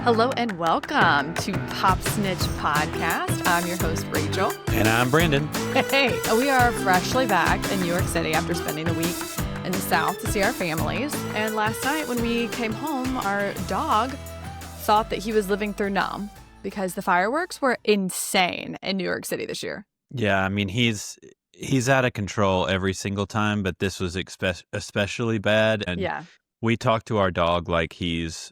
Hello and welcome to Pop Snitch Podcast. I'm your host, Rachel. And I'm Brandon. Hey, we are freshly back in New York City after spending a week in the South to see our families. And last night when we came home, our dog thought that he was living through numb because the fireworks were insane in New York City this year. Yeah, I mean, he's out of control every single time, but this was especially bad. And Yeah. we talked to our dog like he's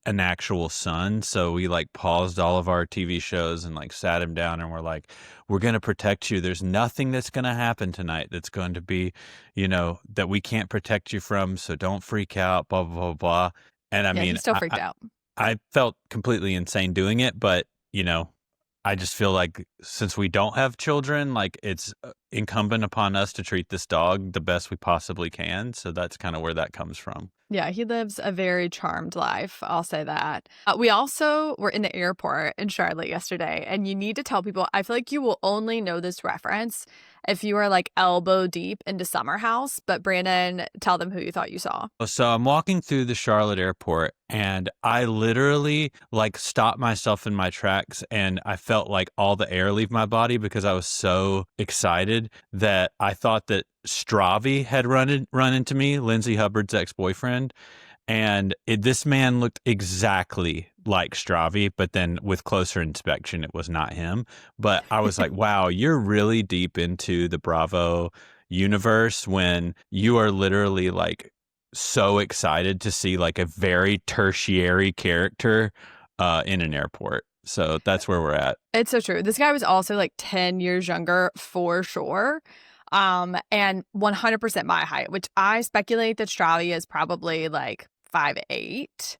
an actual son. So we paused all of our TV shows and sat him down and we're like, we're going to protect you. There's nothing that's going to happen tonight that's going to be, that we can't protect you from. So don't freak out, blah, blah, blah, blah. And I mean, he's still freaked out. I felt completely insane doing it, but, I just feel like since we don't have children, it's incumbent upon us to treat this dog the best we possibly can. So that's kind of where that comes from. Yeah, he lives a very charmed life. I'll say that. We also were in the airport in Charlotte yesterday, and you need to tell people, I feel like you will only know this reference if you are elbow deep into Summer House. But Brandon, tell them who you thought you saw. So I'm walking through the Charlotte airport and I literally stopped myself in my tracks and I felt all the air leave my body because I was so excited that I thought that Stravi had run into me, Lindsay Hubbard's ex-boyfriend. And this man looked exactly like Stravi, but then with closer inspection, it was not him. But I was like, wow, you're really deep into the Bravo universe when you are literally so excited to see a very tertiary character in an airport. So that's where we're at. It's so true. This guy was also 10 years younger for sure. And 100% my height, which I speculate that Stravi is probably 5'8".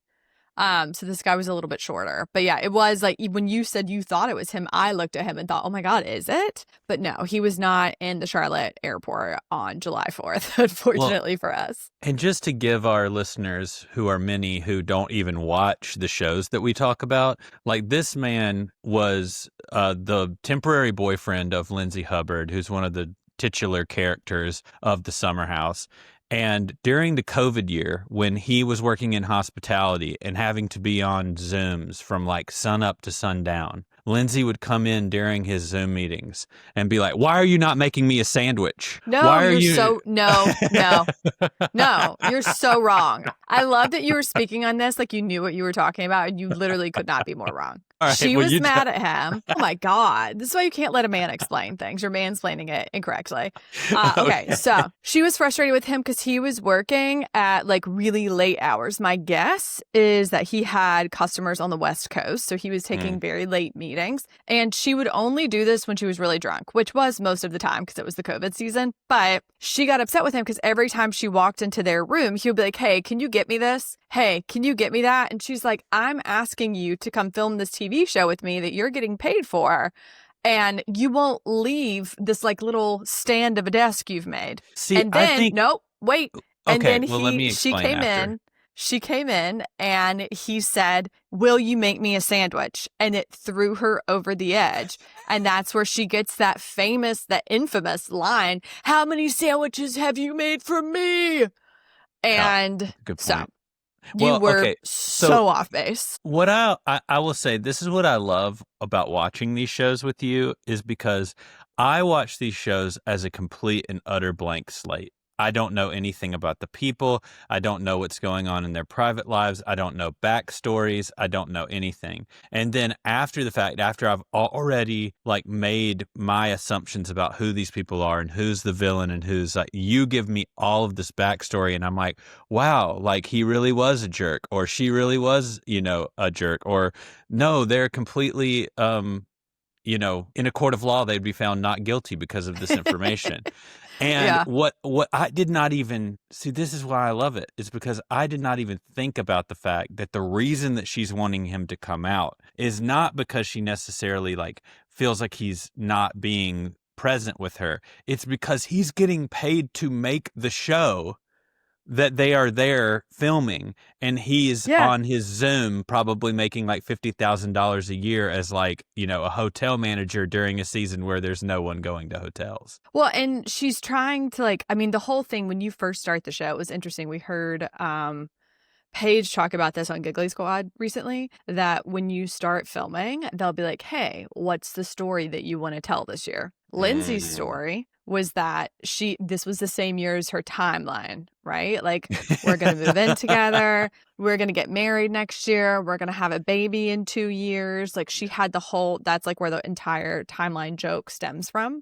So this guy was a little bit shorter. But yeah, it was when you said you thought it was him, I looked at him and thought, oh my God, is it? But no, he was not in the Charlotte airport on July 4th, unfortunately for us. And just to give our listeners, who are many who don't even watch the shows that we talk about, this man was the temporary boyfriend of Lindsay Hubbard, who's one of the titular characters of the Summer House. And during the COVID year, when he was working in hospitality and having to be on Zooms from sun up to sundown, Lindsay would come in during his Zoom meetings and be like, why are you not making me a sandwich? No, why are no, you're so wrong. I love that you were speaking on this like you knew what you were talking about, and you literally could not be more wrong. All right, she was mad at him. Oh my God. This is why you can't let a man explain things. You're mansplaining it incorrectly. Okay, so she was frustrated with him because he was working at really late hours. My guess is that he had customers on the West Coast, so he was taking very late meetings. And she would only do this when she was really drunk, which was most of the time because it was the COVID season. But she got upset with him because every time she walked into their room, he would be like, hey, can you get me this? Hey, can you get me that? And she's like, I'm asking you to come film this TV show with me that you're getting paid for, and you won't leave this little stand of a desk you've made. See, and then, I think... nope, wait. Okay, and then well, let me explain she came in and he said, will you make me a sandwich? And it threw her over the edge. And that's where she gets that infamous line, how many sandwiches have you made for me? And good point. So you were so off base. What I will say, this is what I love about watching these shows with you, is because I watch these shows as a complete and utter blank slate. I don't know anything about the people. I don't know what's going on in their private lives. I don't know backstories. I don't know anything. And then after the fact, after I've already made my assumptions about who these people are and who's the villain and who's you give me all of this backstory and I'm like, wow, he really was a jerk, or she really was, a jerk, or no, they're completely, in a court of law, they'd be found not guilty because of this information. And what I did not even see, this is why I love it, is because I did not even think about the fact that the reason that she's wanting him to come out is not because she necessarily feels like he's not being present with her. It's because he's getting paid to make the show that they are there filming, and he's on his Zoom probably making $50,000 a year as a hotel manager during a season where there's no one going to hotels. Well, and she's trying to the whole thing when you first start the show, it was interesting. We heard Paige talked about this on Giggly Squad recently, that when you start filming, they'll be like, hey, what's the story that you want to tell this year? Lindsay's story was that this was the same year as her timeline, right? Like, we're going to move in together. We're going to get married next year. We're going to have a baby in 2 years. Like, she had that's like where the entire timeline joke stems from.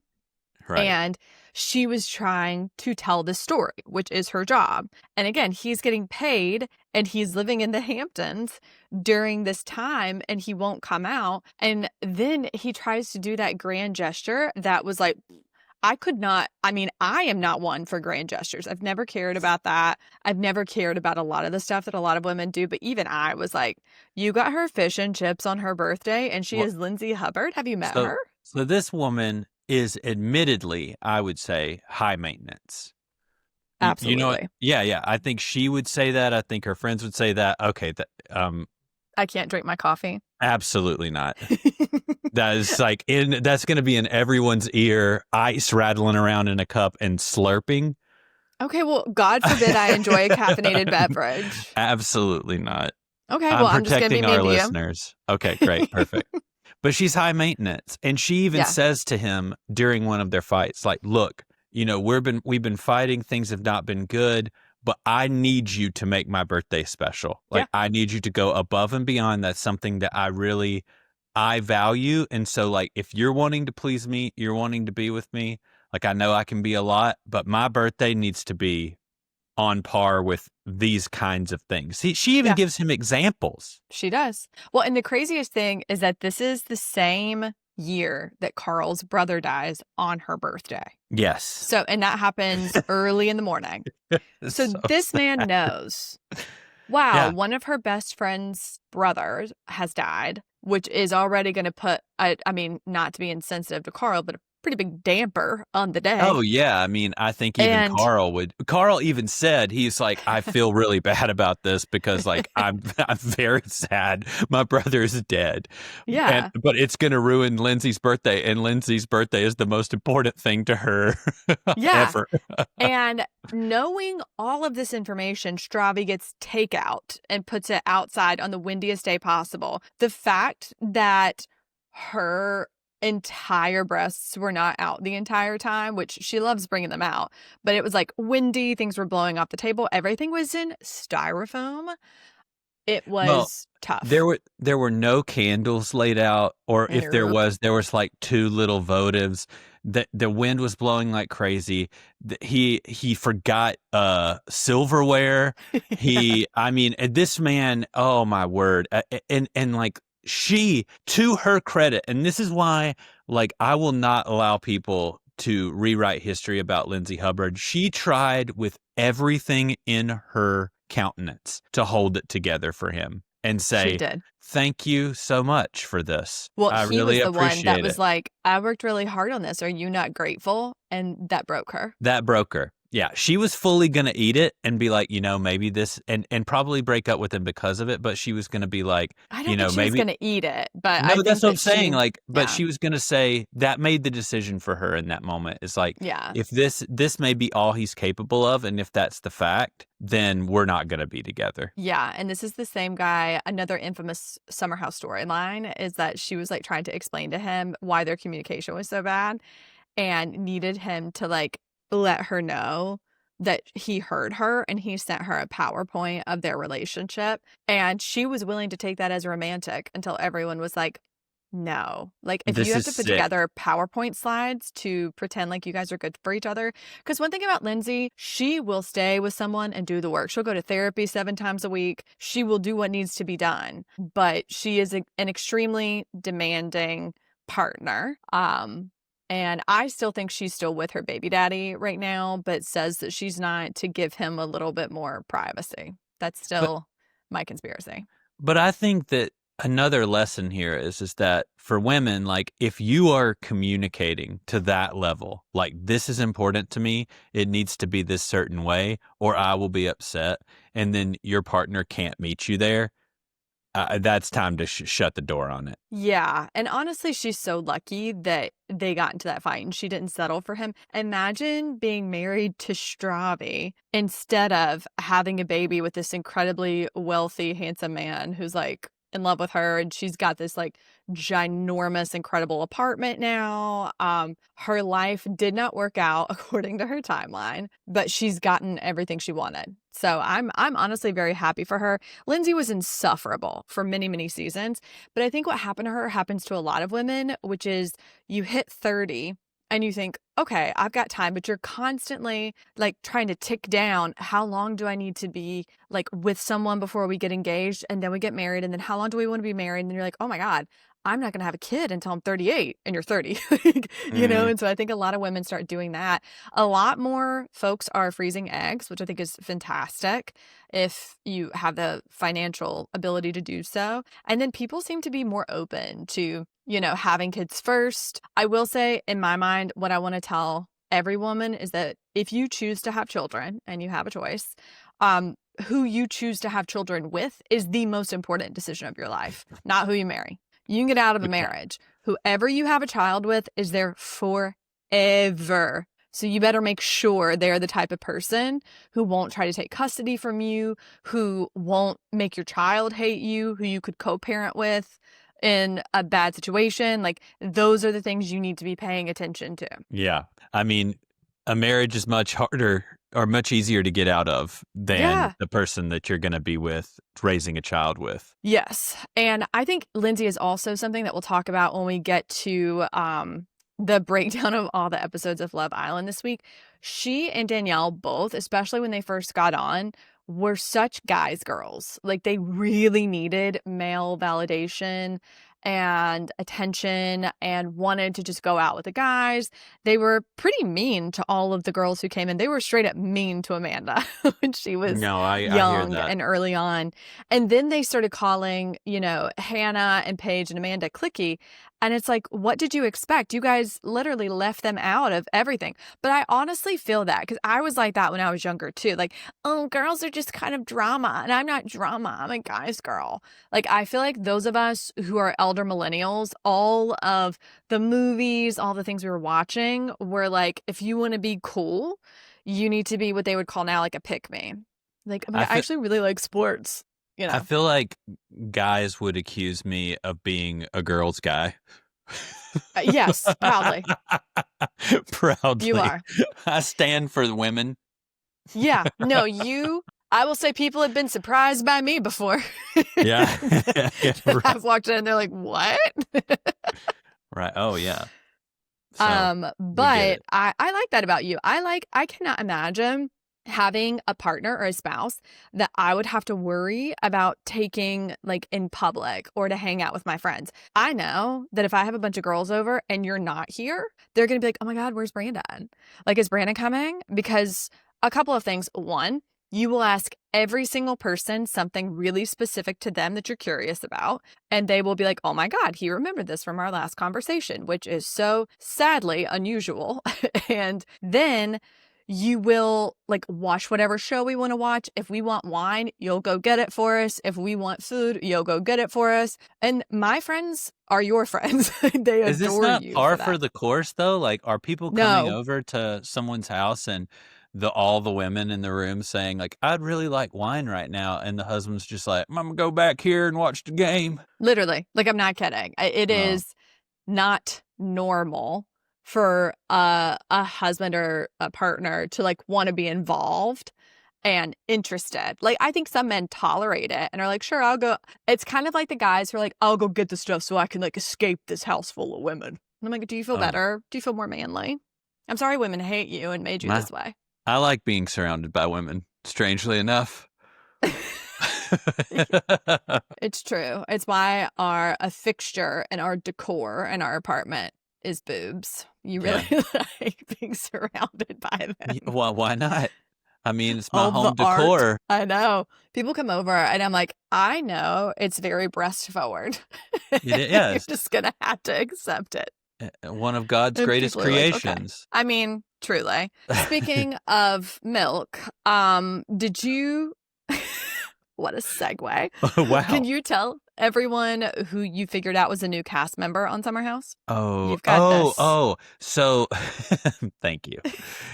Right. And she was trying to tell the story, which is her job. And again, he's getting paid and he's living in the Hamptons during this time and he won't come out. And then he tries to do that grand gesture that was like, I am not one for grand gestures. I've never cared about that. I've never cared about a lot of the stuff that a lot of women do. But even I was like, you got her fish and chips on her birthday and she is Lindsay Hubbard. Have you met her? So this woman is admittedly, I would say, high maintenance. Absolutely. You know what? Yeah. I think she would say that. I think her friends would say that. Okay. I can't drink my coffee. Absolutely not. That is like that's going to be in everyone's ear, ice rattling around in a cup and slurping. Okay. Well, God forbid I enjoy a caffeinated beverage. Absolutely not. Okay. Well, I'm just going to be our mean to you. listeners. Okay, great. Perfect. But she's high maintenance. And she even says to him during one of their fights, like, look, we've been fighting. Things have not been good, but I need you to make my birthday special. Like, I need you to go above and beyond. That's something that I value. And so, like, if you're wanting to please me, you're wanting to be with me, like, I know I can be a lot, but my birthday needs to be on par with these kinds of things. She even gives him examples. She does. Well, and the craziest thing is that this is the same year that Carl's brother dies on her birthday. Yes. So, and that happens early in the morning. So this man knows, wow, one of her best friend's brothers has died, which is already going to put, I mean, not to be insensitive to Carl, but a pretty big damper on the day. Oh, yeah. I mean, I think even Carl even said, he's like, I feel really bad about this because, like, I'm very sad. My brother is dead. Yeah. But it's going to ruin Lindsay's birthday. And Lindsay's birthday is the most important thing to her ever. And knowing all of this information, Stravi gets takeout and puts it outside on the windiest day possible. The fact that her entire breasts were not out the entire time, which she loves bringing them out, but it was like windy, things were blowing off the table, everything was in styrofoam. It was tough. There were no candles laid out, or if there was like 2 little votives. The wind was blowing like crazy. He forgot silverware. This man, oh my word. And like, she, to her credit, and this is why, like, I will not allow people to rewrite history about Lindsay Hubbard. She tried with everything in her countenance to hold it together for him and say, thank you so much for this. Well, I he really was the one that it. was like, I worked really hard on this. Are you not grateful? And that broke her. Yeah, she was fully going to eat it and be like, maybe this, and probably break up with him because of it. But she was going to be like, I don't think she was going to eat it. But no, that's what I'm saying. Like, but she was going to say that made the decision for her in that moment. It's like, if this may be all he's capable of, and if that's the fact, then we're not going to be together. Yeah, and this is the same guy. Another infamous Summer House storyline is that she was like trying to explain to him why their communication was so bad, and needed him to like let her know that he heard her, and he sent her a PowerPoint of their relationship, and she was willing to take that as romantic until everyone was like, no, like, if you have to put together PowerPoint slides to pretend like you guys are good for each other. Because one thing about Lindsay, she will stay with someone and do the work. She'll go to therapy 7 times a week. She will do what needs to be done, but she is an extremely demanding partner. And I still think she's still with her baby daddy right now, but says that she's not, to give him a little bit more privacy. That's still my conspiracy. But I think that another lesson here is that for women, like, if you are communicating to that level, like, this is important to me, it needs to be this certain way, or I will be upset, and then your partner can't meet you there, that's time to shut the door on it. Yeah. And honestly, she's so lucky that they got into that fight and she didn't settle for him. Imagine being married to Stravi instead of having a baby with this incredibly wealthy, handsome man who's like in love with her. And she's got this like ginormous, incredible apartment now. Her life did not work out according to her timeline, but she's gotten everything she wanted. So I'm honestly very happy for her. Lindsay was insufferable for many, many seasons, but I think what happened to her happens to a lot of women, which is you hit 30 and you think, okay, I've got time, but you're constantly like trying to tick down. How long do I need to be like with someone before we get engaged? And then we get married. And then how long do we want to be married? And then you're like, oh my God, I'm not going to have a kid until I'm 38 and you're 30, you know? And so I think a lot of women start doing that. A lot more folks are freezing eggs, which I think is fantastic if you have the financial ability to do so. And then people seem to be more open to, you know, having kids first. I will say in my mind, what I want to tell every woman is that if you choose to have children and you have a choice, who you choose to have children with is the most important decision of your life, not who you marry. You can get out of a marriage. Whoever you have a child with is there forever. So you better make sure they're the type of person who won't try to take custody from you, who won't make your child hate you, who you could co-parent with in a bad situation. Like those are the things you need to be paying attention to. Yeah. I mean, a marriage is much harder or much easier to get out of than the person that you're going to be with, raising a child with. Yes. And I think Lindsay is also something that we'll talk about when we get to the breakdown of all the episodes of Love Island this week. She and Danielle both, especially when they first got on, were such guys' girls. Like they really needed male validation and attention and wanted to just go out with the guys. They were pretty mean to all of the girls who came in. They were straight up mean to Amanda when she was young and early on. And then they started calling, you know, Hannah and Paige and Amanda cliquey. And it's like, what did you expect? You guys literally left them out of everything. But I honestly feel that because I was like that when I was younger too. Like, oh, girls are just kind of drama. And I'm not drama. I'm a guy's girl. Like, I feel like those of us who are elder millennials, all of the movies, all the things we were watching were like, if you want to be cool, you need to be what they would call now like a pick-me. Like, I actually really like sports. You know? I feel like guys would accuse me of being a girl's guy. Yes, proudly. Proudly. You are. I stand for the women. Yeah. No, I will say people have been surprised by me before. Yeah. Right. I've walked in and they're like, what? Right. Oh, yeah. So, but I like that about you. I cannot imagine having a partner or a spouse that I would have to worry about taking like in public or to hang out with my friends. I know that if I have a bunch of girls over and you're not here, they're going to be like, oh my God, where's Brandon? Like, is Brandon coming? Because a couple of things. One, you will ask every single person something really specific to them that you're curious about. And they will be like, oh my God, he remembered this from our last conversation, which is so sadly unusual. And then you will like watch whatever show we want to watch. If we want wine, you'll go get it for us. If we want food, you'll go get it for us. And my friends are your friends. They adore you. Is this not par for the course though? Like, are people coming over to someone's house and all the women in the room saying like, I'd really like wine right now, and the husband's just like, I'm gonna go back here and watch the game? Literally. Like, I'm not kidding. It is not normal for a husband or a partner to like want to be involved and interested. Like, I think some men tolerate it and are like, sure, I'll go. It's kind of like the guys who are like, I'll go get the stuff so I can like escape this house full of women. And I'm like, do you feel better? Do you feel more manly? I'm sorry women hate you and made you this way. I like being surrounded by women, strangely enough. It's true. It's why a fixture in our decor in our apartment is boobs. You really like being surrounded by them. Well, why not? I mean, it's my home decor. Art. I know. People come over and I'm like, I know it's very breast forward. Yeah. You're just going to have to accept it. One of God's greatest creations. Like, okay. I mean, truly. Speaking of milk, did you... What a segue. Wow. Can you tell everyone who you figured out was a new cast member on Summer House? Oh, You've got this. So thank you.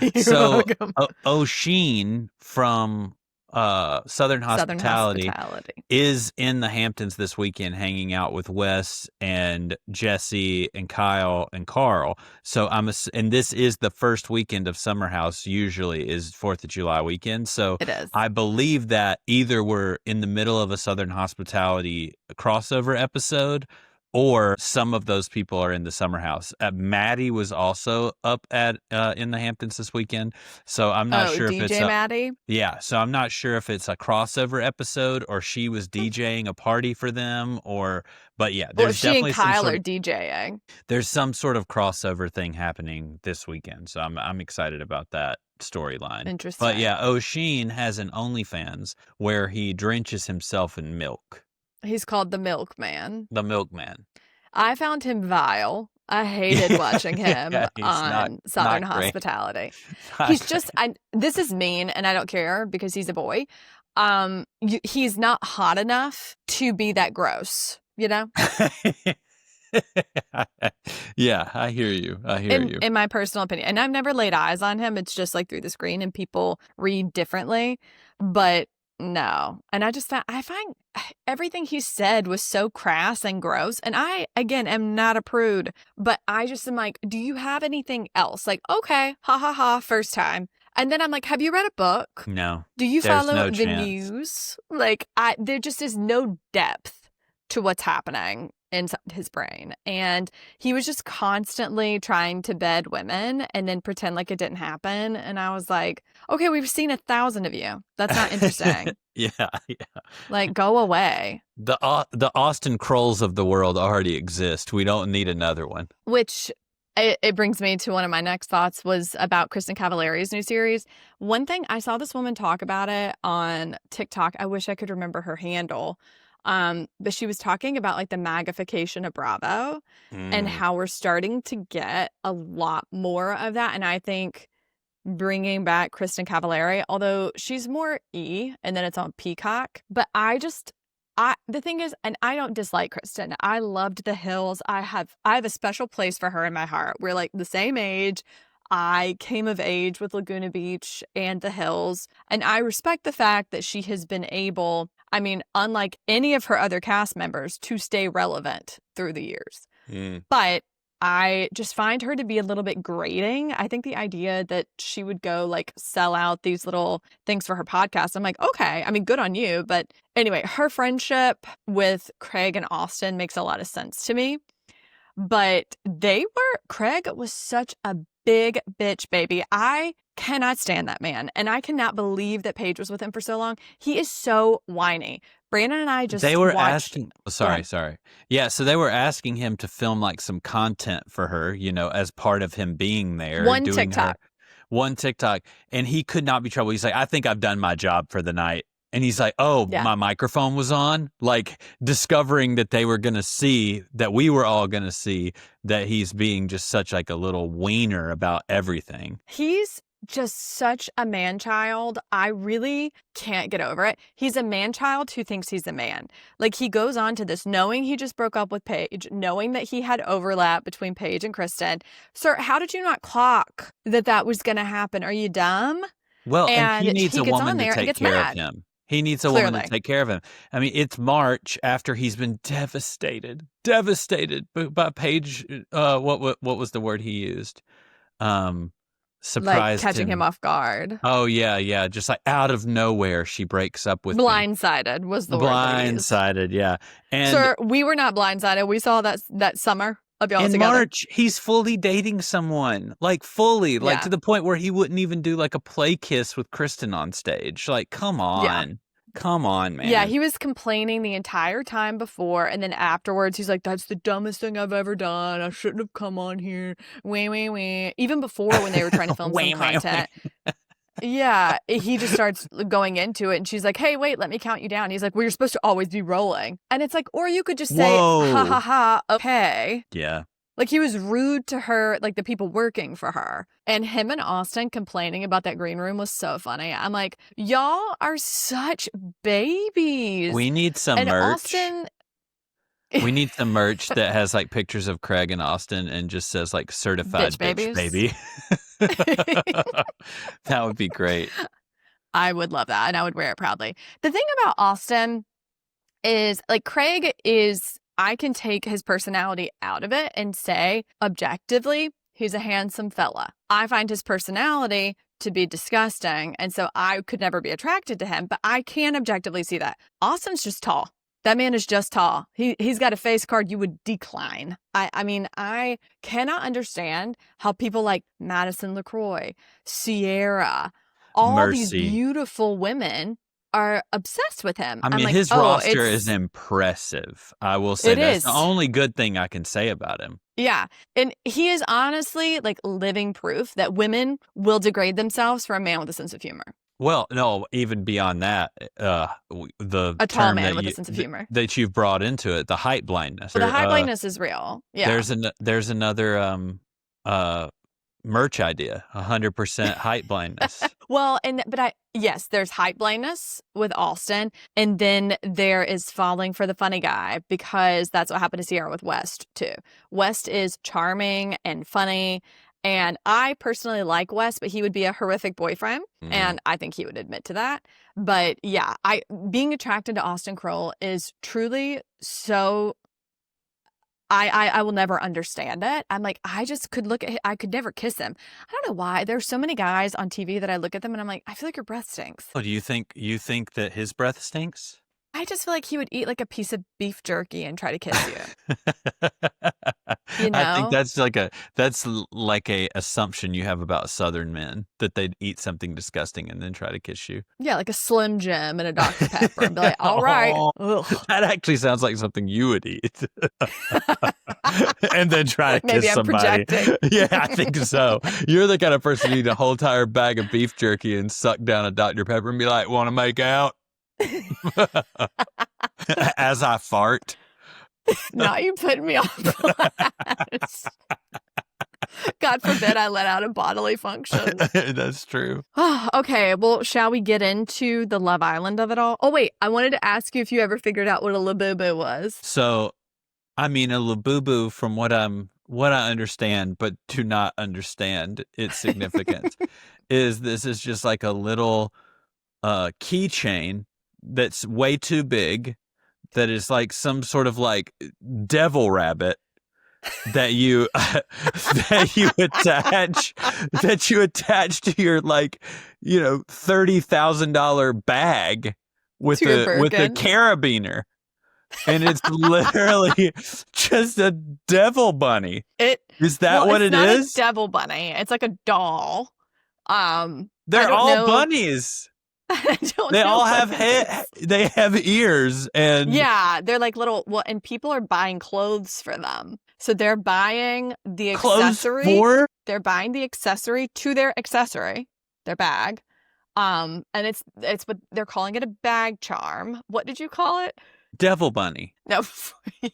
You're welcome. O'Sheen from Southern Southern Hospitality Hospitality is in the Hamptons this weekend hanging out with Wes and Jesse and Kyle and Carl. So and this is the first weekend of Summer House, usually is 4th of July weekend. So it is. I believe that either we're in the middle of a Southern Hospitality crossover episode, or some of those people are in the Summer House. Maddie was also up at in the Hamptons this weekend, so I'm not sure DJ if it's Maddie. Yeah, so I'm not sure if it's a crossover episode or she was DJing a party for them, but yeah, there's she definitely and Kyle some are DJing. There's some sort of crossover thing happening this weekend, so I'm excited about that storyline. Interesting. But yeah, O'Sheen has an OnlyFans where he drenches himself in milk. He's called the Milkman. The Milkman. I found him vile. I hated watching him on Southern Hospitality. He's just, this is mean, and I don't care because he's a boy. He's not hot enough to be that gross, you know? Yeah, I hear you. In my personal opinion. And I've never laid eyes on him. It's just like through the screen and people read differently. But no. And I find everything he said was so crass and gross. And I, again, am not a prude, but I just am like, do you have anything else? Like, okay, ha ha ha, first time. And then I'm like, have you read a book? No. Do you follow the news? Like, there just is no depth to what's happening inside his brain. And he was just constantly trying to bed women and then pretend like it didn't happen. And I was like, okay, we've seen 1,000 of you. That's not interesting. Yeah. Like, go away. The Austin Krolls of the world already exist. We don't need another one. Which it brings me to one of my next thoughts was about Kristen Cavallari's new series. One thing, I saw this woman talk about it on TikTok. I wish I could remember her handle. But she was talking about like the magnification of Bravo and how we're starting to get a lot more of that. And I think bringing back Kristen Cavallari, although she's more E and then it's on Peacock, but the thing is, and I don't dislike Kristen. I loved The Hills. I have a special place for her in my heart. We're like the same age. I came of age with Laguna Beach and The Hills, and I respect the fact that she has been able, I mean, unlike any of her other cast members, to stay relevant through the years. But I just find her to be a little bit grating. I think the idea that she would go like sell out these little things for her podcast, I'm like, okay, I mean, good on you. But anyway, her friendship with Craig and Austin makes a lot of sense to me. But Craig was such a big bitch baby. I cannot stand that man. And I cannot believe that Paige was with him for so long. He is so whiny. Brandon and I just asking. Sorry. Yeah, so they were asking him to film like some content for her, as part of him being there. One TikTok. And he could not be troubled. He's like, I think I've done my job for the night. And he's like, my microphone was on, like discovering that they were going to see, that we were all going to see that he's being just such like a little wiener about everything. He's just such a man-child. I really can't get over it. He's a man-child who thinks he's a man. Like, he goes on to this knowing he just broke up with Paige, knowing that he had overlap between Paige and Kristen. Sir, how did you not clock that was going to happen? Are you dumb? Well, and he needs a woman to take care of him. He needs a woman to take care of him. I mean, it's March after he's been devastated by Paige. What was the word he used? Surprised, like catching him off guard. Oh yeah, just like out of nowhere, she breaks up with blindsided was the word. Blindsided, yeah. And sir, we were not blindsided. We saw that summer of y'all in together. March, he's fully dating someone, like fully, like to the point where he wouldn't even do like a play kiss with Kristen on stage. Like, come on. Yeah. Come on, man. Yeah, he was complaining the entire time before, and then afterwards, he's like, that's the dumbest thing I've ever done. I shouldn't have come on here. Wee. Even before when they were trying to film some content. Yeah, he just starts going into it, and she's like, hey, wait, let me count you down. He's like, well, you're supposed to always be rolling. And it's like, or you could just say, ha, ha, ha, okay. Yeah. Like, he was rude to her, like the people working for her. And him and Austin complaining about that green room was so funny. I'm like, y'all are such babies. We need some and merch. Austin, We need some merch that has like pictures of Craig and Austin and just says like certified bitch baby. That would be great. I would love that, and I would wear it proudly. The thing about Austin is, like, Craig is, I can take his personality out of it and say, objectively, he's a handsome fella. I find his personality to be disgusting, and so I could never be attracted to him, but I can objectively see that. Austin's just tall. That man is just tall. He's got a face card you would decline. I mean, I cannot understand how people like Madison LaCroix, Cierra, all these beautiful women are obsessed with him. I mean, like, his roster is impressive. I will say that's the only good thing I can say about him. Yeah. And he is honestly like living proof that women will degrade themselves for a man with a sense of humor. Well, no, even beyond that, a tall man with a sense of humor that you've brought into it, the height blindness. Well, the height blindness is real. Yeah. There's another merch idea, 100% height blindness. Well, yes, there's height blindness with Austin, and then there is falling for the funny guy, because that's what happened to Cierra with West too. West is charming and funny, and I personally like West, but he would be a horrific boyfriend, and I think he would admit to that. But yeah, being attracted to Austin Kroll is truly so. I will never understand it. I'm like, I just could look at him. I could never kiss him. I don't know why. There's so many guys on TV that I look at them and I'm like, I feel like your breath stinks. Oh, do you think that his breath stinks? I just feel like he would eat like a piece of beef jerky and try to kiss you. You know? I think that's like a assumption you have about Southern men, that they'd eat something disgusting and then try to kiss you. Yeah, like a Slim Jim and a Dr. Pepper, and be like, all right. That actually sounds like something you would eat. And then try to kiss somebody. Projecting. Yeah, I think so. You're the kind of person who eat a whole entire bag of beef jerky and suck down a Dr. Pepper and be like, want to make out? As I fart. Now you putting me on blast. God forbid I let out a bodily function. That's true. Okay, well, shall we get into the Love Island of it all? Oh, wait, I wanted to ask you if you ever figured out what a Labubu was. So, I mean, a Labubu, from what I understand, but to not understand its significance, is just like a little keychain that's way too big, that is like some sort of like devil rabbit that you attach to your, like, you know, $30,000 bag with a carabiner. And it's literally just a devil bunny. Is that what it is? It's not a devil bunny. It's like a doll. They're all bunnies. They all have they have ears, and yeah, they're like little. Well, and people are buying clothes for them, so they're buying the accessory. They're buying the accessory to their accessory, their bag. And it's what they're calling it, a bag charm. What did you call it? Devil bunny. No, you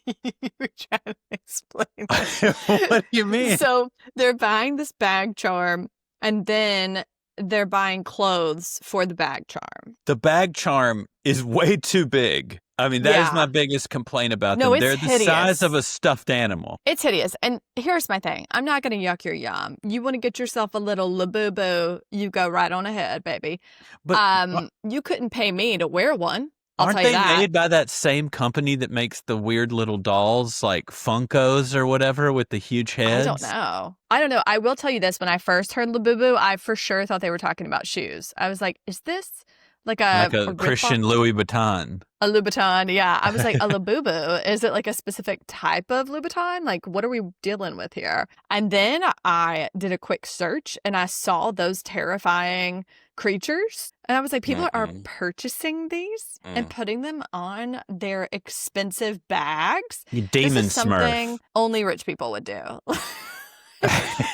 were trying to explain that. What do you mean? So they're buying this bag charm, and then they're buying clothes for the bag charm. The bag charm is way too big. I mean, that is my biggest complaint about them. They're the size of a stuffed animal. It's hideous. And here's my thing. I'm not going to yuck your yum. You want to get yourself a little Labubu, you go right on ahead, baby. But you couldn't pay me to wear one. Aren't they made by that same company that makes the weird little dolls, like Funkos or whatever, with the huge heads? I don't know. I will tell you this. When I first heard Labubu, I for sure thought they were talking about shoes. I was like, is this like a Christian Louis Vuitton? A Louboutin, yeah. I was like, a Labubu? Is it like a specific type of Louboutin? Like, what are we dealing with here? And then I did a quick search and I saw those terrifying creatures. And I was like, people are purchasing these and putting them on their expensive bags. You demon this is something Smurf. Only rich people would do.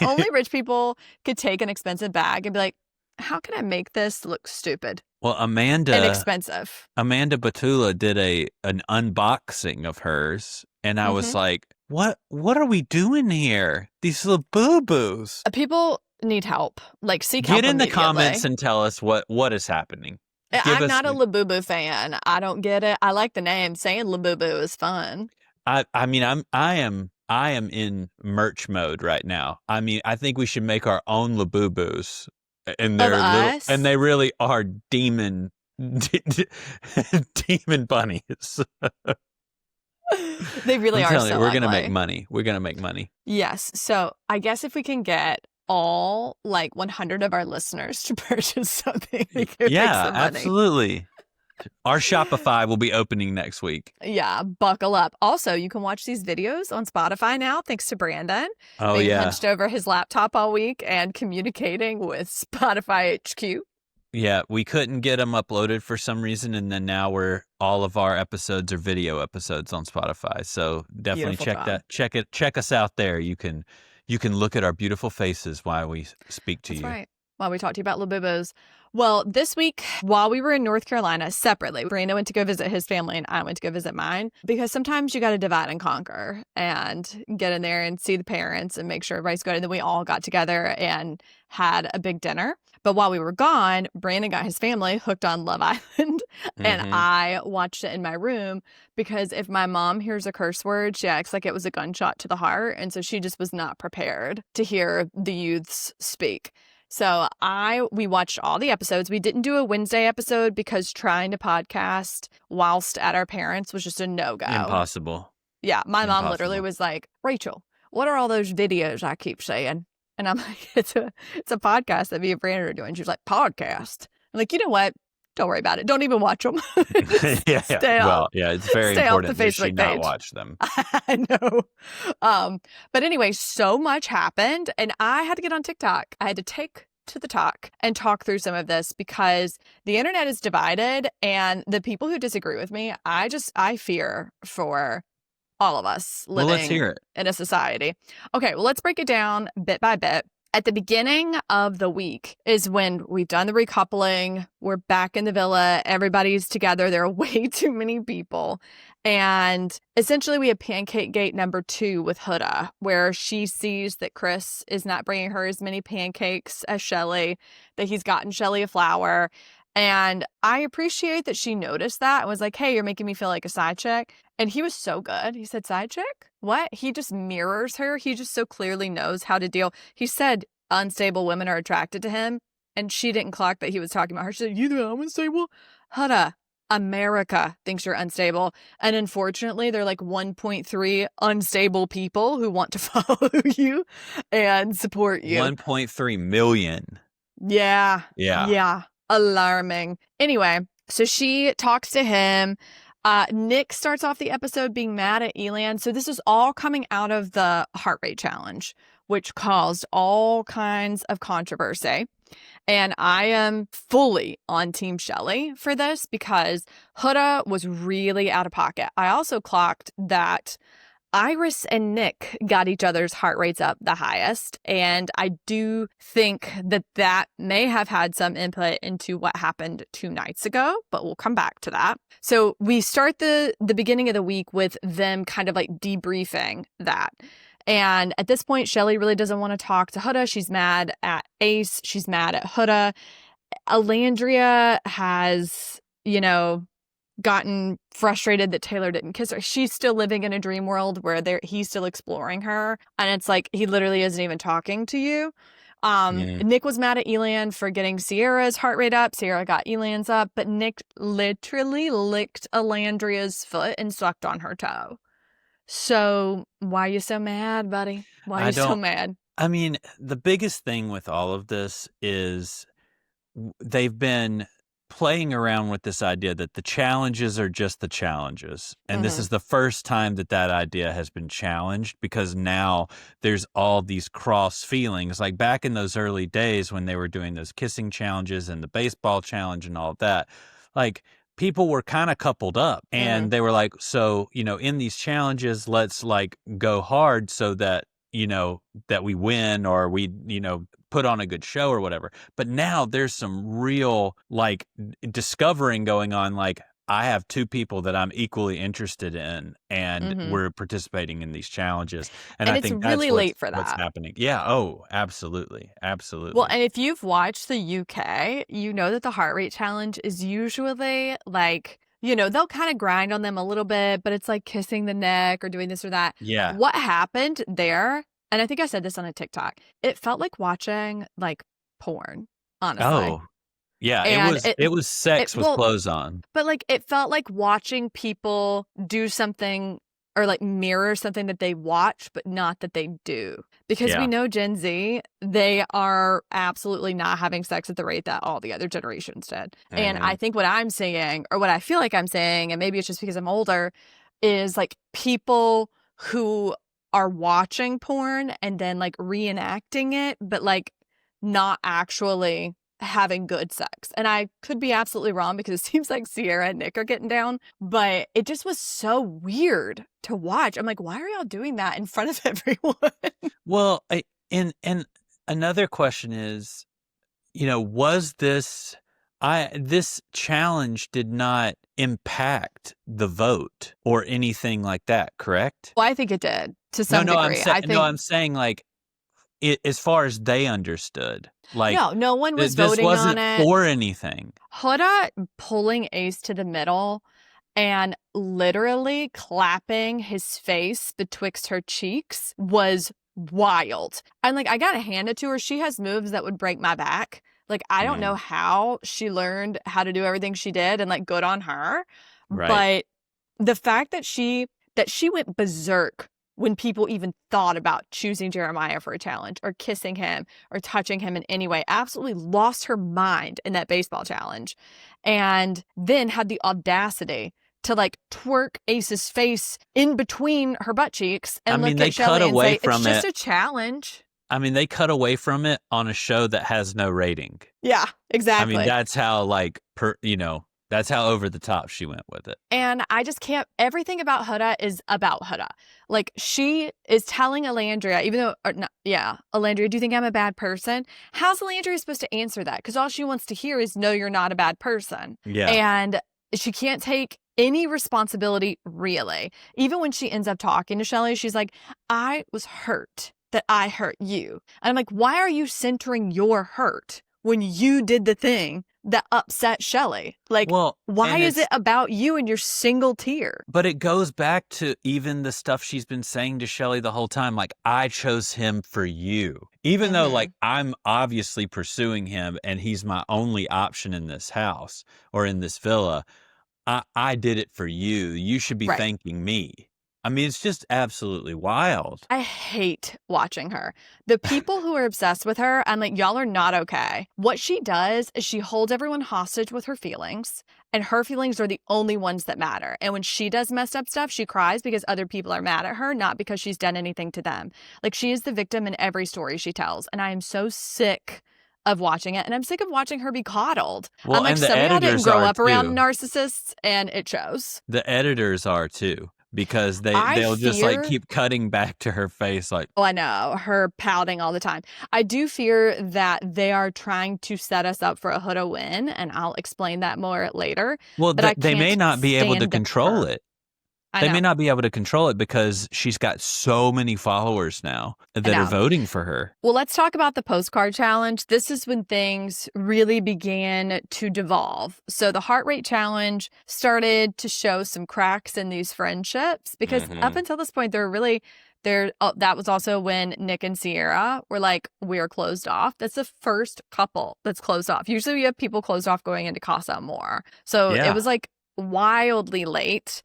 Only rich people could take an expensive bag and be like, how can I make this look stupid? Well, Amanda inexpensive. Amanda Batula did an unboxing of hers, and I was like, "What are we doing here? These little boo-boos." People need help. Like, seek help. Get in the comments and tell us what is happening. I'm not a Labubu fan. I don't get it. I like the name. Saying Labubu is fun. I mean, I am in merch mode right now. I mean, I think we should make our own Labubus, and Of they're little, and us. they really are demon, demon bunnies. They really I'm are telling you, so we're gonna make ugly. money. We're gonna make money. Yes. So I guess if we can get all like 100 of our listeners to purchase something, we can make Yeah, some money. absolutely. Our Shopify will be opening next week. Yeah, buckle up. Also, you can watch these videos on Spotify now, thanks to Brandon Oh being yeah, hunched over his laptop all week and communicating with Spotify HQ. yeah. We couldn't get them uploaded for some reason, and then now all of our episodes are video episodes on Spotify. So definitely Beautiful check job. that. Check us out there. You can look at our beautiful faces while we speak to That's you. right. While we talked to you about Labubos. Well, this week, while we were in North Carolina separately, Brandon went to go visit his family and I went to go visit mine because sometimes you got to divide and conquer and get in there and see the parents and make sure everybody's good. And then we all got together and had a big dinner. But while we were gone, Brandon got his family hooked on Love Island and Mm-hmm. I watched it in my room because if my mom hears a curse word, she acts like it was a gunshot to the heart. And so she just was not prepared to hear the youths speak. So we watched all the episodes. We didn't do a Wednesday episode because trying to podcast whilst at our parents' was just a no-go. Impossible. Yeah, my mom literally Impossible. was like, "Rachel, what are all those videos I keep saying?" And I'm like, "It's a podcast that me and Brandon are doing." She was like, "Podcast." I'm like, "You know what? Don't worry about it. Don't even watch them. Yeah, Stay yeah. off. Well, yeah, it's very Stay off the important that she Facebook not page." watch them. I know. But anyway, so much happened, and I had to get on TikTok. I had to take to the talk and talk through some of this because the internet is divided, and the people who disagree with me, I fear for all of us Well, let's hear living it. in a society. Okay, well, let's break it down bit by bit. At the beginning of the week is when we've done the recoupling. We're back in the villa. Everybody's together. There are way too many people. And essentially, we have Pancake Gate number 2 with Huda, where she sees that Chris is not bringing her as many pancakes as Shelly, that he's gotten Shelly a flower. And I appreciate that she noticed that and was like, "Hey, you're making me feel like a side chick." And he was so good. He said, "Side chick? What?" He just mirrors her. He just so clearly knows how to deal. He said unstable women are attracted to him. And she didn't clock that he was talking about her. She said, "You think I'm unstable?" Huda, America thinks you're unstable. And unfortunately, there are like 1.3 unstable people who want to follow you and support you. 1.3 million. Yeah. Yeah. Yeah. Alarming. Anyway, so she talks to him. Nick starts off the episode being mad at Elan. So this is all coming out of the heart rate challenge, which caused all kinds of controversy. And I am fully on Team Shelly for this because Huda was really out of pocket. I also clocked that Iris and Nick got each other's heart rates up the highest. And I do think that that may have had some input into what happened 2 nights ago, but we'll come back to that. So we start the beginning of the week with them kind of like debriefing that. And at this point, Shelly really doesn't want to talk to Huda. She's mad at Ace. She's mad at Huda. Alandria has, gotten frustrated that Taylor didn't kiss her. She's still living in a dream world where he's still exploring her. And it's like, he literally isn't even talking to you. Nick was mad at Elan for getting Cierra's heart rate up. Cierra got Elan's up, but Nick literally licked Alandria's foot and sucked on her toe. So why are you so mad, buddy? Why are you so mad? I mean, the biggest thing with all of this is they've been playing around with this idea that the challenges are just the challenges. And this is the first time that idea has been challenged because now there's all these cross feelings. Like back in those early days when they were doing those kissing challenges and the baseball challenge and all of that, like people were kind of coupled up and they were like, so, in these challenges, let's like go hard so that, that we win or we, put on a good show or whatever. But now there's some real like discovering going on. Like I have 2 people that I'm equally interested in and we're participating in these challenges. And I it's think really that's late for that. what's happening. Yeah. Oh, absolutely. Absolutely. Well, and if you've watched the UK, you know that the heart rate challenge is usually like they'll kind of grind on them a little bit, but it's like kissing the neck or doing this or that. Yeah. What happened there, and I think I said this on a TikTok, it felt like watching like porn, honestly. Oh, yeah. And it was sex with clothes on. But like it felt like watching people do something or like mirror something that they watch, but not that they do. Because we know Gen Z, they are absolutely not having sex at the rate that all the other generations did. And I think what I'm saying, or what I feel like I'm saying, and maybe it's just because I'm older, is like people who are watching porn and then like reenacting it, but like not actually having good sex. And I could be absolutely wrong because it seems like Cierra and Nick are getting down, but it just was so weird to watch. I'm like, why are y'all doing that in front of everyone? Well, and another question is, was this challenge did not impact the vote or anything like that, correct? Well, I think it did to some degree. I'm saying like as far as they understood. Like, no one was voting on it. This wasn't for anything. Huda pulling Ace to the middle and literally clapping his face betwixt her cheeks was wild. And like, I gotta hand it to her. She has moves that would break my back. Like, I don't know how she learned how to do everything she did, and like, good on her. Right. But the fact that she went berserk when people even thought about choosing Jeremiah for a challenge or kissing him or touching him in any way, absolutely lost her mind in that baseball challenge. And then had the audacity to like twerk Ace's face in between her butt cheeks and look at Shelly and say, it's just a challenge. I mean, they cut away from it on a show that has no rating. Yeah, exactly. I mean, that's how that's how over the top she went with it. And I just can't, everything about Huda is about Huda. Like, she is telling Alandria, Alandria, do you think I'm a bad person? How's Alandria supposed to answer that? Because all she wants to hear is, no, you're not a bad person. Yeah. And she can't take any responsibility, really. Even when she ends up talking to Shelly, she's like, I was hurt that I hurt you. And I'm like, why are you centering your hurt when you did the thing that upset Shelly? Like, why is it about you and your single tear? But it goes back to even the stuff she's been saying to Shelly the whole time. Like, I chose him for you. Even though, like, I'm obviously pursuing him and he's my only option in this house or in this villa, I did it for you. You should be thanking me. I mean, it's just absolutely wild. I hate watching her. The people who are obsessed with her, I'm like, y'all are not okay. What she does is she holds everyone hostage with her feelings, and her feelings are the only ones that matter. And when she does messed up stuff, she cries because other people are mad at her, not because she's done anything to them. Like, she is the victim in every story she tells. And I am so sick of watching it. And I'm sick of watching her be coddled. Well, I'm like, some of y'all didn't grow up around too. Narcissists, and it shows. The editors are too. Because they'll just like keep cutting back to her face like, oh, I know, her pouting all the time. I do fear that they are trying to set us up for a Huda win, and I'll explain that more later. Well, they may not be able to control it. They may not be able to control it because she's got so many followers now that are voting for her. Well, let's talk about the postcard challenge. This is when things really began to devolve. So the heart rate challenge started to show some cracks in these friendships because up until this point, that was also when Nick and Cierra were like, we're closed off. That's the first couple that's closed off. Usually we have people closed off going into Casa Amor. So it was like wildly late.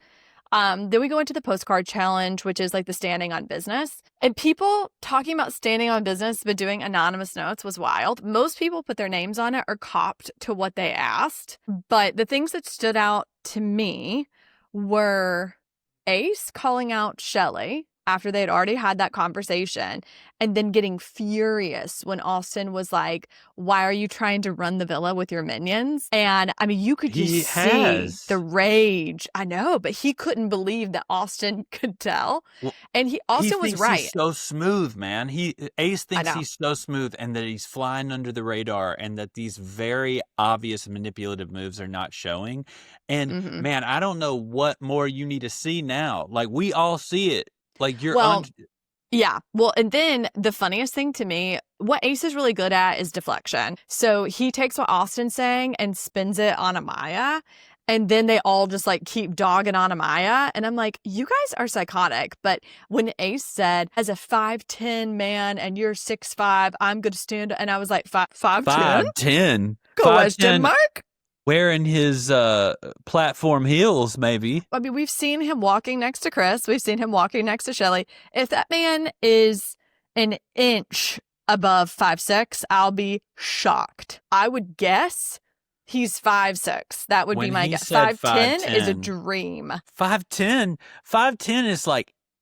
Then we go into the postcard challenge, which is like the standing on business. And people talking about standing on business but doing anonymous notes was wild. Most people put their names on it or copped to what they asked. But the things that stood out to me were Ace calling out Shelly after they had already had that conversation, and then getting furious when Austin was like, why are you trying to run the villa with your minions? And I mean, you could just see the rage. I know, but he couldn't believe that Austin could tell. Well, and Austin was right. He's so smooth, man. Ace thinks he's so smooth and that he's flying under the radar and that these very obvious manipulative moves are not showing. And man, I don't know what more you need to see now. Like, we all see it. Like, yeah. Well, and then the funniest thing to me, what Ace is really good at is deflection. So he takes what Austin's saying and spins it on Amaya. And then they all just like keep dogging on Amaya. And I'm like, you guys are psychotic. But when Ace said, as a 5'10" man and you're 6'5", I'm going to stand. And I was like, 5'10"? 5'10". Question mark? Wearing his platform heels, maybe. I mean, we've seen him walking next to Chris. We've seen him walking next to Shelly. If that man is an inch above 5'6", I'll be shocked. I would guess he's 5'6". That would be my guess. 5'10" is a dream. 5'10"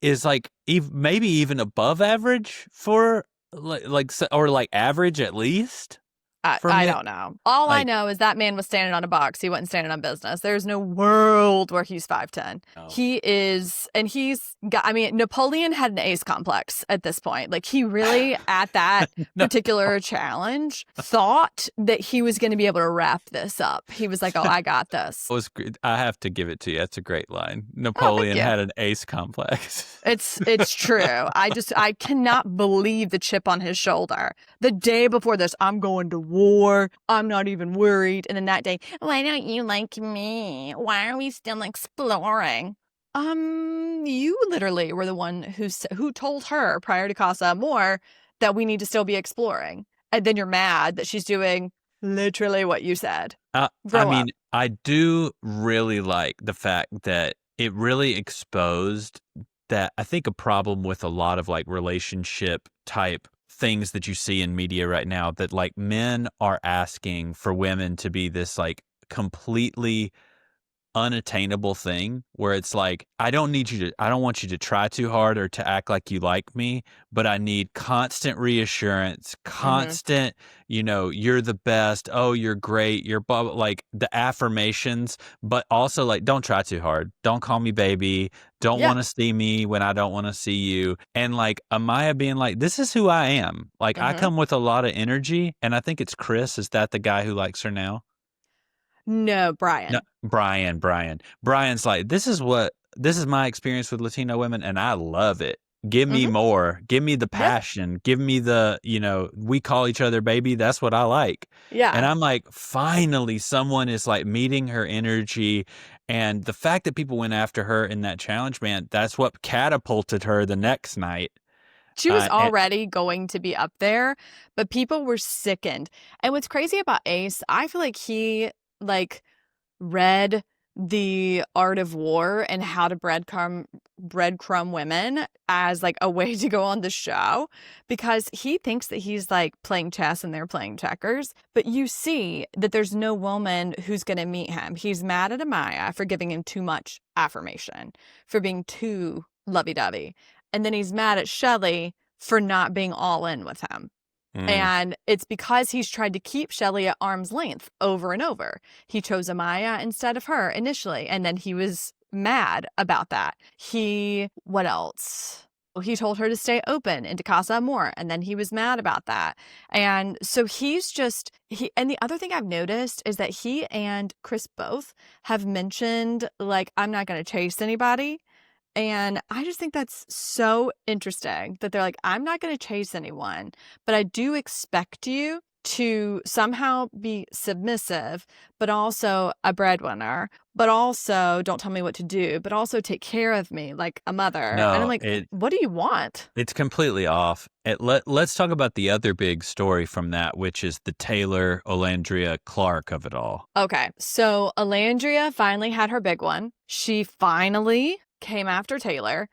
is like maybe even above average for like average at least. I don't know. All I know is that man was standing on a box. He wasn't standing on business. There's no world where he's 5'10". No. He is, and he's got, I mean, Napoleon had an Ace complex at this point. Like, he really, at that particular challenge, thought that he was going to be able to wrap this up. He was like, oh, I got this. I have to give it to you. That's a great line. Napoleon had an Ace complex. It's true. I cannot believe the chip on his shoulder. The day before this, I'm going to war. I'm not even worried. And then that day, why don't you like me? Why are we still exploring? You literally were the one who told her prior to Casa Amor that we need to still be exploring. And then you're mad that she's doing literally what you said. I do really like the fact that it really exposed that I think a problem with a lot of like relationship type things that you see in media right now, that like men are asking for women to be this like completely unattainable thing where it's like, I don't want you to try too hard or to act like you like me, but I need constant reassurance, constant, you're the best. Oh, you're great. You're like the affirmations, but also like, don't try too hard. Don't call me baby. Don't want to see me when I don't want to see you. And like Amaya being like, this is who I am. Like I come with a lot of energy. And I think it's Chris. Is that the guy who likes her now? No, Brian. No, Brian. Brian's like, this is my experience with Latino women, and I love it. Give me more. Give me the passion. Give me the, we call each other baby. That's what I like. Yeah. And I'm like, finally, someone is like meeting her energy. And the fact that people went after her in that challenge, man, that's what catapulted her the next night. She was already going to be up there, but people were sickened. And what's crazy about Ace, I feel like he read the art of war and how to breadcrumb women as like a way to go on the show, because he thinks that he's like playing chess and they're playing checkers. But you see that there's no woman who's going to meet him. He's mad at Amaya for giving him too much affirmation, for being too lovey-dovey. And then he's mad at Shelly for not being all in with him. And it's because he's tried to keep Shelly at arm's length over and over. He chose Amaya instead of her initially, and then he was mad about that. What else? He told her to stay open into Casa Amor, and then he was mad about that. And so and the other thing I've noticed is that he and Chris both have mentioned, like, I'm not going to chase anybody. And I just think that's so interesting that they're like, I'm not going to chase anyone, but I do expect you to somehow be submissive, but also a breadwinner, but also don't tell me what to do, but also take care of me like a mother. No, and I'm like, what do you want? It's completely off. Let's talk about the other big story from that, which is the Taylor, Alandria, Clark of it all. Okay, so Alandria finally had her big one. She finally came after Taylor,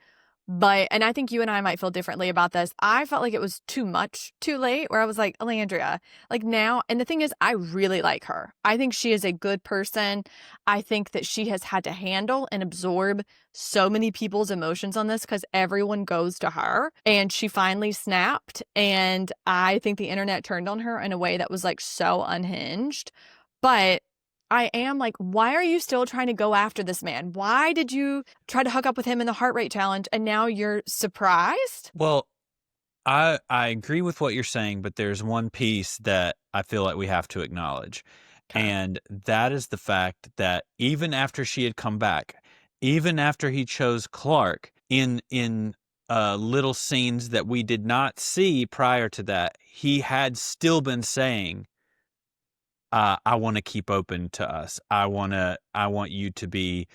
and I think you and I might feel differently about this. I felt like it was too much too late, where I was like, Alandria, like now. And the thing is, I really like her. I think she is a good person. I think that she has had to handle and absorb so many people's emotions on this because everyone goes to her, and she finally snapped. And I think the internet turned on her in a way that was like so unhinged. But I am like, why are you still trying to go after this man? Why did you try to hook up with him in the heart rate challenge and now you're surprised? Well, I agree with what you're saying, but there's one piece that I feel like we have to acknowledge. Okay. And that is the fact that even after she had come back, even after he chose Clark in little scenes that we did not see prior to that, he had still been saying, I want to keep open to us. I want you to be,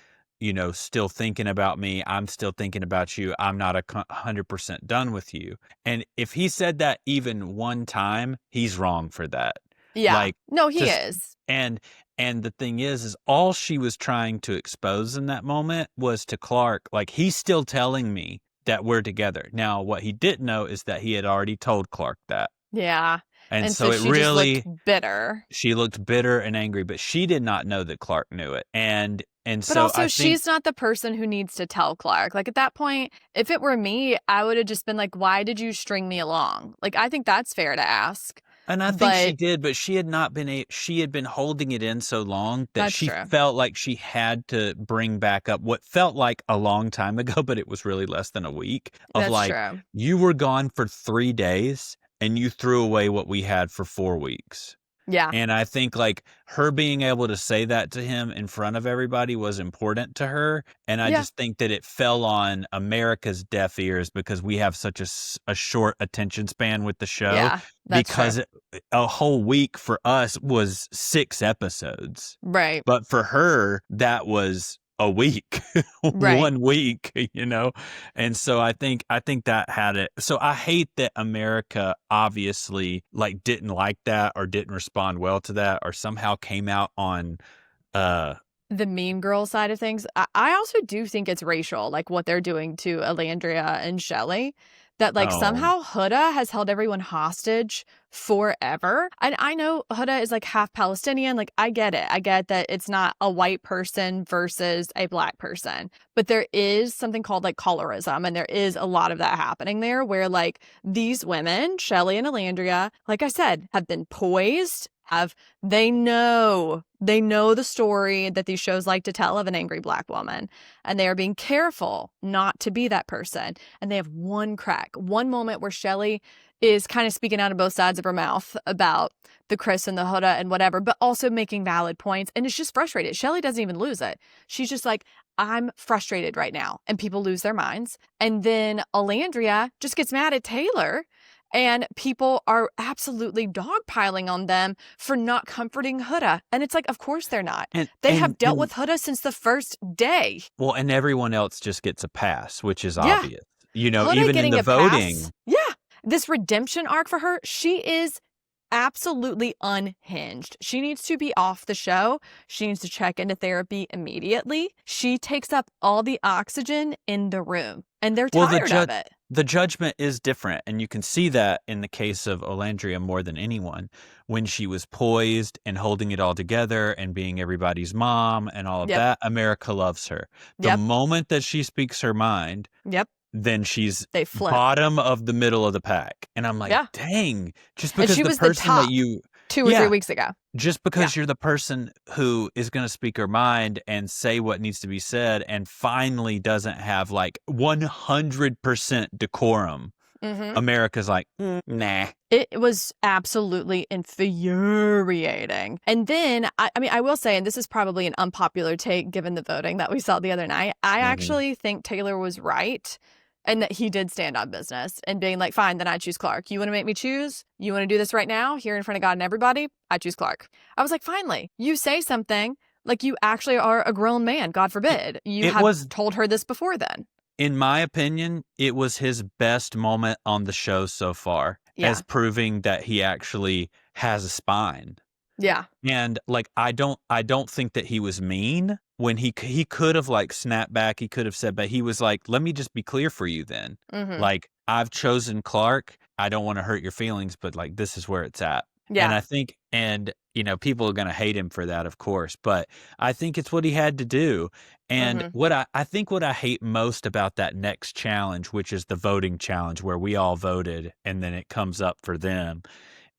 still thinking about me. I'm still thinking about you. I'm not 100% done with you. And if he said that even one time, he's wrong for that. Yeah. Like, No, he just, is. and the thing is all she was trying to expose in that moment was to Clark, like, he's still telling me that we're together. Now, what he didn't know is that he had already told Clark that. Yeah. And And so so it she just looked really, bitter. she looked bitter and angry, but she did not know that Clark knew it. And But so also, I think, she's not the person who needs to tell Clark. Like, at that point, if it were me, I would have just been like, why did you string me along? Like, I think that's fair to ask. and I think she But did, but she had not been she had been holding it in so long that that's she true. felt like she had to bring back up what felt like a long time ago, but it was really less than a week, of That's like, true. you were gone for 3 days and you threw away what we had for 4 weeks. Yeah. And I think, like, her being able to say that to him in front of everybody was important to her. And I Yeah. just think that it fell on America's deaf ears because we have such a short attention span with the show. Yeah. That's true. Because a whole week for us was 6 episodes. Right. But for her, that was a week, Right. 1 week, And so I think that had it. So I hate that America obviously, like, didn't like that or didn't respond well to that or somehow came out on The mean girl side of things. I also do think it's racial, like what they're doing to Alandria and Shelley. That, like, oh, somehow Huda has held everyone hostage forever. And I know Huda is like half Palestinian. Like, I get it. I get that it's not a white person versus a black person. But there is something called like colorism. And there is a lot of that happening there where, like, these women, Shelley and Alandria, like I said, have been poised, they know the story that these shows like to tell of an angry black woman, and they are being careful not to be that person. And they have one crack, one moment where Shelley is kind of speaking out of both sides of her mouth about the Chris and the Huda and whatever, but also making valid points. And it's just frustrated. Shelley doesn't even lose it. She's just like, I'm frustrated right now. And people lose their minds. And then Alandria just gets mad at Taylor. And people are absolutely dogpiling on them for not comforting Huda. And it's like, of course they're not. They have dealt with Huda since the first day. Well, and everyone else just gets a pass, which is Yeah. obvious. Huda Even in getting the a voting. pass. Yeah. This redemption arc for her, she is absolutely unhinged. She needs to be off the show. She needs to check into therapy immediately. She takes up all the oxygen in the room, and they're tired of it. The judgment is different, and you can see that in the case of Alandria more than anyone, when she was poised and holding it all together and being everybody's mom and all of that. America loves her. The moment that she speaks her mind, then she's bottom of the middle of the pack. And I'm like, dang, just because she the was person the top that you 2 or 3 weeks ago. Just because you're the person who is going to speak her mind and say what needs to be said and finally doesn't have like 100% decorum, America's like, nah. It was absolutely infuriating. And then, I will say, and this is probably an unpopular take given the voting that we saw the other night, I actually think Taylor was right. And that he did stand on business and being like, fine, then I choose Clark. You want to make me choose? You want to do this right now here in front of God and everybody? I choose Clark. I was like, finally, you say something like you actually are a grown man. God forbid. You have told her this before then. In my opinion, it was his best moment on the show so far as proving that he actually has a spine. Yeah. And like, I don't think that he was mean when he could have like snapped back. He could have said, but he was like, let me just be clear for you then. Like, I've chosen Clark. I don't want to hurt your feelings, but like, this is where it's at. Yeah. And I think, people are going to hate him for that, of course, but I think it's what he had to do. And what I think what I hate most about that next challenge, which is the voting challenge where we all voted and then it comes up for them,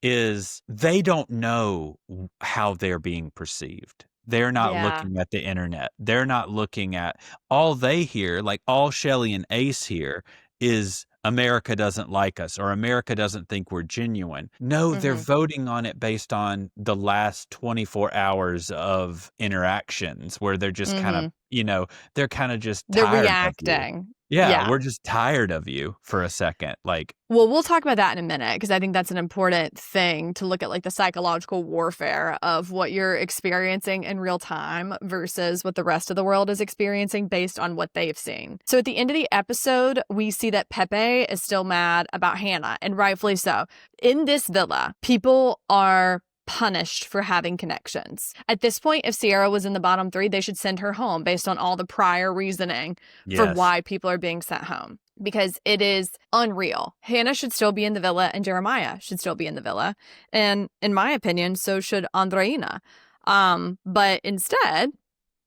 is they don't know how they're being perceived. They're not looking at the internet. They're not looking at all they hear, like all Shelley and Ace hear is America doesn't like us or America doesn't think we're genuine. No, they're voting on it based on the last 24 hours of interactions where they're just kind of, they're kind of just they're tired reacting. Yeah, Yeah. we're just tired of you for a second. Like, Well, we'll talk about that in a minute because I think that's an important thing to look at, like the psychological warfare of what you're experiencing in real time versus what the rest of the world is experiencing based on what they've seen. So at the end of the episode, we see that Pepe is still mad about Hannah, and rightfully so. In this villa, people are punished for having connections. At this point, if Cierra was in the bottom 3, they should send her home based on all the prior reasoning for why people are being sent home. Because it is unreal. Hannah should still be in the villa and Jeremiah should still be in the villa. And in my opinion, so should Andreina. But instead,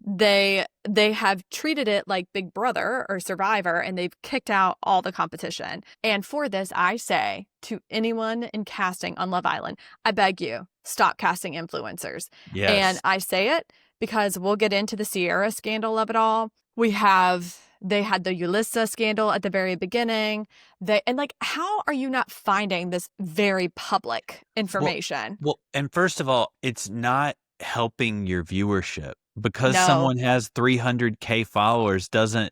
they have treated it like Big Brother or Survivor, and they've kicked out all the competition. And for this, I say to anyone in casting on Love Island, I beg you, stop casting influencers. Yes. And I say it because we'll get into the Cierra scandal of it all. They had the Yulissa scandal at the very beginning. How are you not finding this very public information? Well, and first of all, it's not helping your viewership. Because someone has 300K followers doesn't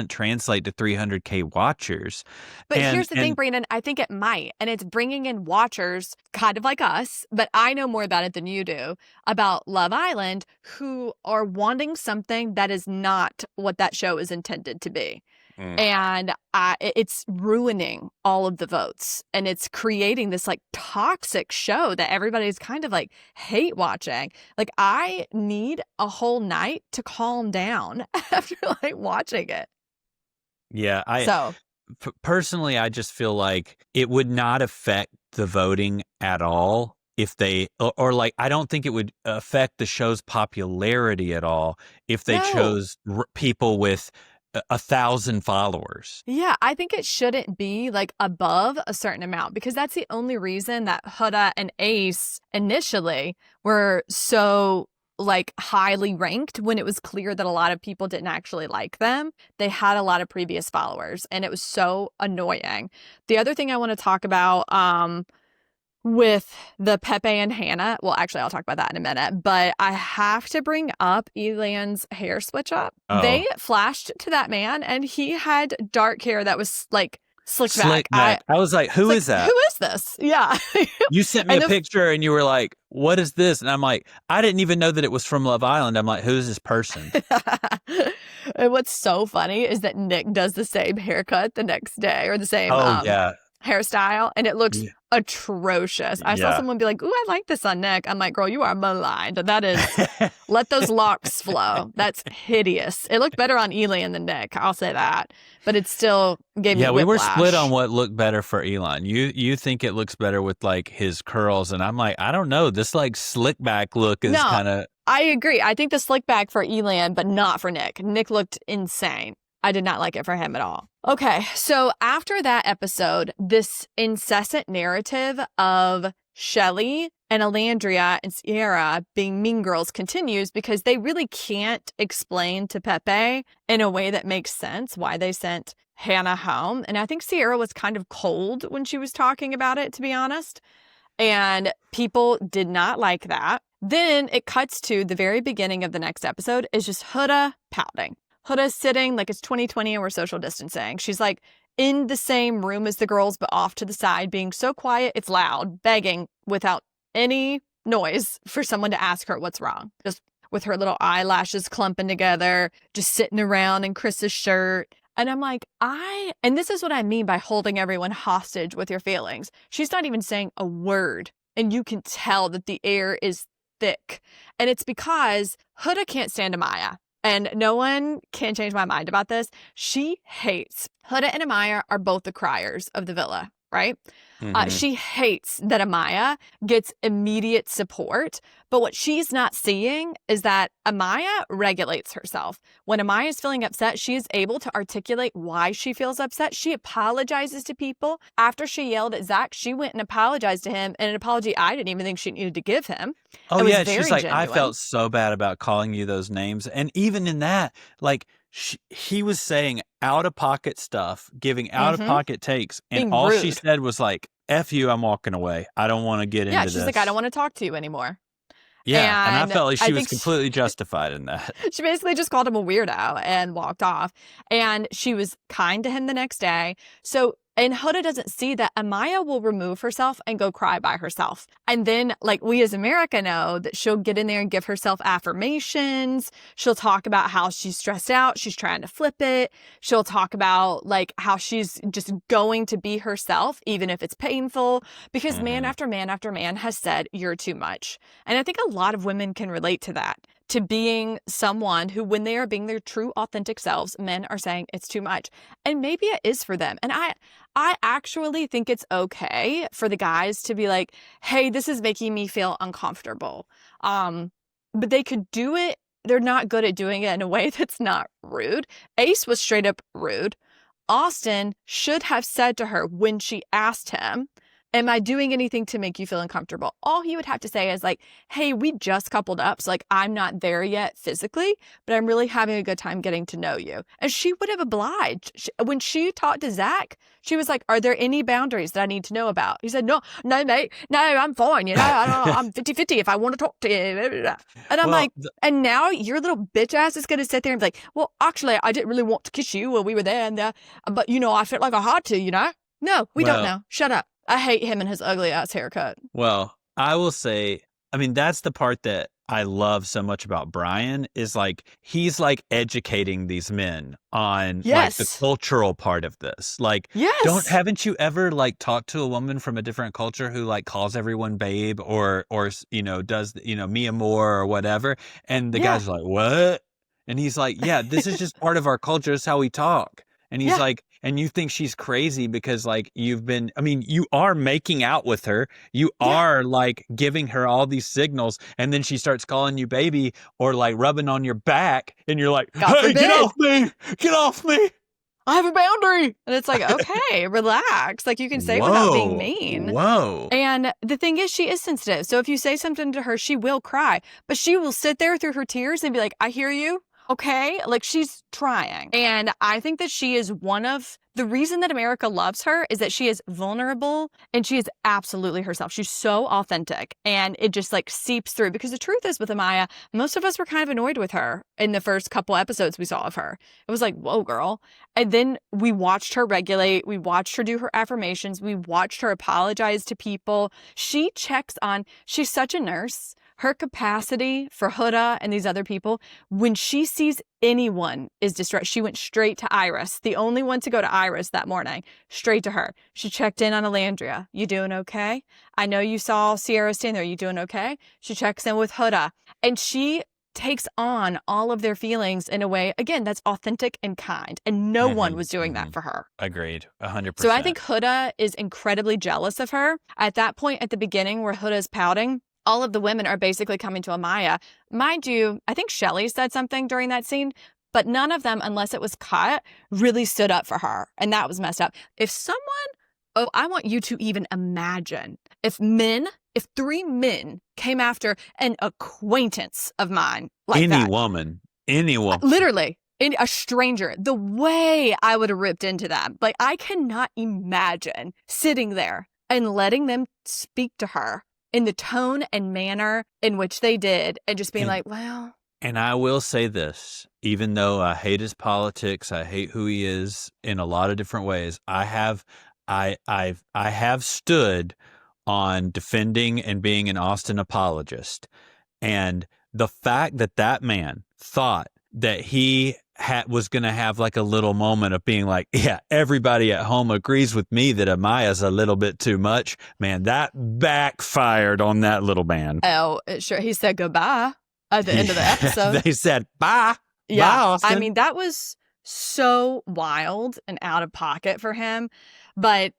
translate to 300K watchers. But here's the thing, Brandon, I think it might. And it's bringing in watchers kind of like us, but I know more about it than you do, about Love Island, who are wanting something that is not what that show is intended to be. And it's ruining all of the votes, and it's creating this like toxic show that everybody's kind of like hate watching. Like, I need a whole night to calm down after like watching it. Yeah, personally, I just feel like it would not affect the voting at all if they or like I don't think it would affect the show's popularity at all if they chose people with 1,000 followers. Yeah, I think it shouldn't be like above a certain amount, because that's the only reason that Huda and Ace initially were so like highly ranked when it was clear that a lot of people didn't actually like them. They had a lot of previous followers, and it was so annoying. The other thing I want to talk about with the Pepe and Hannah, well, actually, I'll talk about that in a minute, but I have to bring up Elan's hair switch up. Oh. They flashed to that man, and he had dark hair that was like slicked back. I was like, who is that? Who is this? Yeah. You sent me a picture and you were like, what is this? And I'm like, I didn't even know that it was from Love Island. I'm like, who's this person? And what's so funny is that Nick does the same haircut the next day, or the same hairstyle, and it looks atrocious. I saw someone be like, ooh, I like this on Nick. I'm like, girl, you are maligned. That is, let those locks flow. That's hideous. It looked better on Elan than Nick, I'll say that. But it still gave me whiplash. We were split on what looked better for Elan. You think it looks better with like his curls, and I'm like, I don't know. This like slick back look is kind of... I agree. I think the slick back for Elan, but not for Nick. Nick looked insane. I did not like it for him at all. Okay, so after that episode, this incessant narrative of Shelly and Alandria and Cierra being mean girls continues, because they really can't explain to Pepe in a way that makes sense why they sent Hannah home. And I think Cierra was kind of cold when she was talking about it, to be honest. And people did not like that. Then it cuts to the very beginning of the next episode is just Huda pouting. Huda's sitting like it's 2020 and we're social distancing. She's like in the same room as the girls, but off to the side, being so quiet, it's loud, begging without any noise for someone to ask her what's wrong. Just with her little eyelashes clumping together, just sitting around in Chris's shirt. And I'm like, and this is what I mean by holding everyone hostage with your feelings. She's not even saying a word, and you can tell that the air is thick. And it's because Huda can't stand Amaya. And no one can change my mind about this. She hates, Huda and Amaya are both the criers of the villa, right? Mm-hmm. She hates that Amaya gets immediate support. But what she's not seeing is that Amaya regulates herself. When Amaya is feeling upset, she is able to articulate why she feels upset. She apologizes to people. After she yelled at Zach, she went and apologized to him, and an apology I didn't even think she needed to give him. Oh, yeah. She's like, genuine. I felt so bad about calling you those names. And even in that, like, he was saying out-of-pocket stuff, giving out-of-pocket takes, and being all rude. She said was like, F you, I'm walking away. I don't want to get into this. Yeah, she's like, I don't want to talk to you anymore. Yeah, and I felt like she was think completely justified in that. she basically just called him a weirdo and walked off. And she was kind to him the next day. So, and Huda doesn't see that Amaya will remove herself and go cry by herself. And then, like, we as America know that she'll get in there and give herself affirmations. She'll talk about how she's stressed out. She's trying to flip it. She'll talk about, like, how she's just going to be herself, even if it's painful, because man after man after man has said, you're too much. And I think a lot of women can relate to that. To being someone who, when they are being their true, authentic selves, men are saying it's too much. And maybe it is for them. And I actually think it's okay for the guys to be like, hey, this is making me feel uncomfortable. But they could do it. They're not good at doing it in a way that's not rude. Ace was straight up rude. Austin should have said to her when she asked him, am I doing anything to make you feel uncomfortable? All he would have to say is like, hey, we just coupled up. So like, I'm not there yet physically, but I'm really having a good time getting to know you. And she would have obliged. When she talked to Zach, she was like, are there any boundaries that I need to know about? He said, no, mate, no, I'm fine. You know, I'm 50-50 if I want to talk to you. And I'm like, and now your little bitch ass is going to sit there and be like, well, actually, I didn't really want to kiss you when we were there. And but, you know, I felt like I had to, you know? No, we don't know. Shut up. I hate him and his ugly ass haircut. Well, I will say, I mean, that's the part that I love so much about Brian is like, he's like educating these men on like the cultural part of this. Like, haven't you ever like talked to a woman from a different culture who like calls everyone babe or, you know, does, you know, mi amor or whatever. And the guy's like, what? And he's like, yeah, this is just part of our culture. It's how we talk. And he's like, and you think she's crazy because like you are making out with her. You are like giving her all these signals. And then she starts calling you baby or like rubbing on your back. And you're like, hey, get off me. Get off me. I have a boundary. And it's like, okay, relax. Like you can say without being mean. Whoa. And the thing is, she is sensitive. So if you say something to her, she will cry. But she will sit there through her tears and be like, I hear you. Okay, like she's trying. And I think that she is one of the reason that America loves her is that she is vulnerable and she is absolutely herself. She's so authentic and it just like seeps through because the truth is with Amaya, most of us were kind of annoyed with her in the first couple episodes we saw of her. It was like, whoa, girl. And then we watched her regulate. We watched her do her affirmations. We watched her apologize to people. She checks on, she's such a nurse. Her capacity for Huda and these other people, when she sees anyone is distressed, she went straight to Iris, the only one to go to Iris that morning, straight to her. She checked in on Alandria. You doing okay? I know you saw Cierra stand there. You doing okay? She checks in with Huda. And she takes on all of their feelings in a way, again, that's authentic and kind. And no one was doing that for her. Agreed. 100%. So I think Huda is incredibly jealous of her. At that point at the beginning where Huda's pouting, all of the women are basically coming to Amaya. Mind you, I think Shelley said something during that scene, but none of them, unless it was cut, really stood up for her. And that was messed up. I want you to even imagine if 3 men came after an acquaintance of mine like any that. woman. Literally. A stranger, the way I would have ripped into them. Like, I cannot imagine sitting there and letting them speak to her in the tone and manner in which they did and just being like, well. And I will say this, even though I hate his politics, I hate who he is in a lot of different ways. I have stood on defending and being an Austin apologist. And the fact that that man thought that he was going to have like a little moment of being like, yeah, everybody at home agrees with me that Amaya's a little bit too much. Man, that backfired on that little man. Oh, sure. He said goodbye at the end of the episode. They said bye. Yeah. Bye, Austin. I mean, that was so wild and out of pocket for him. But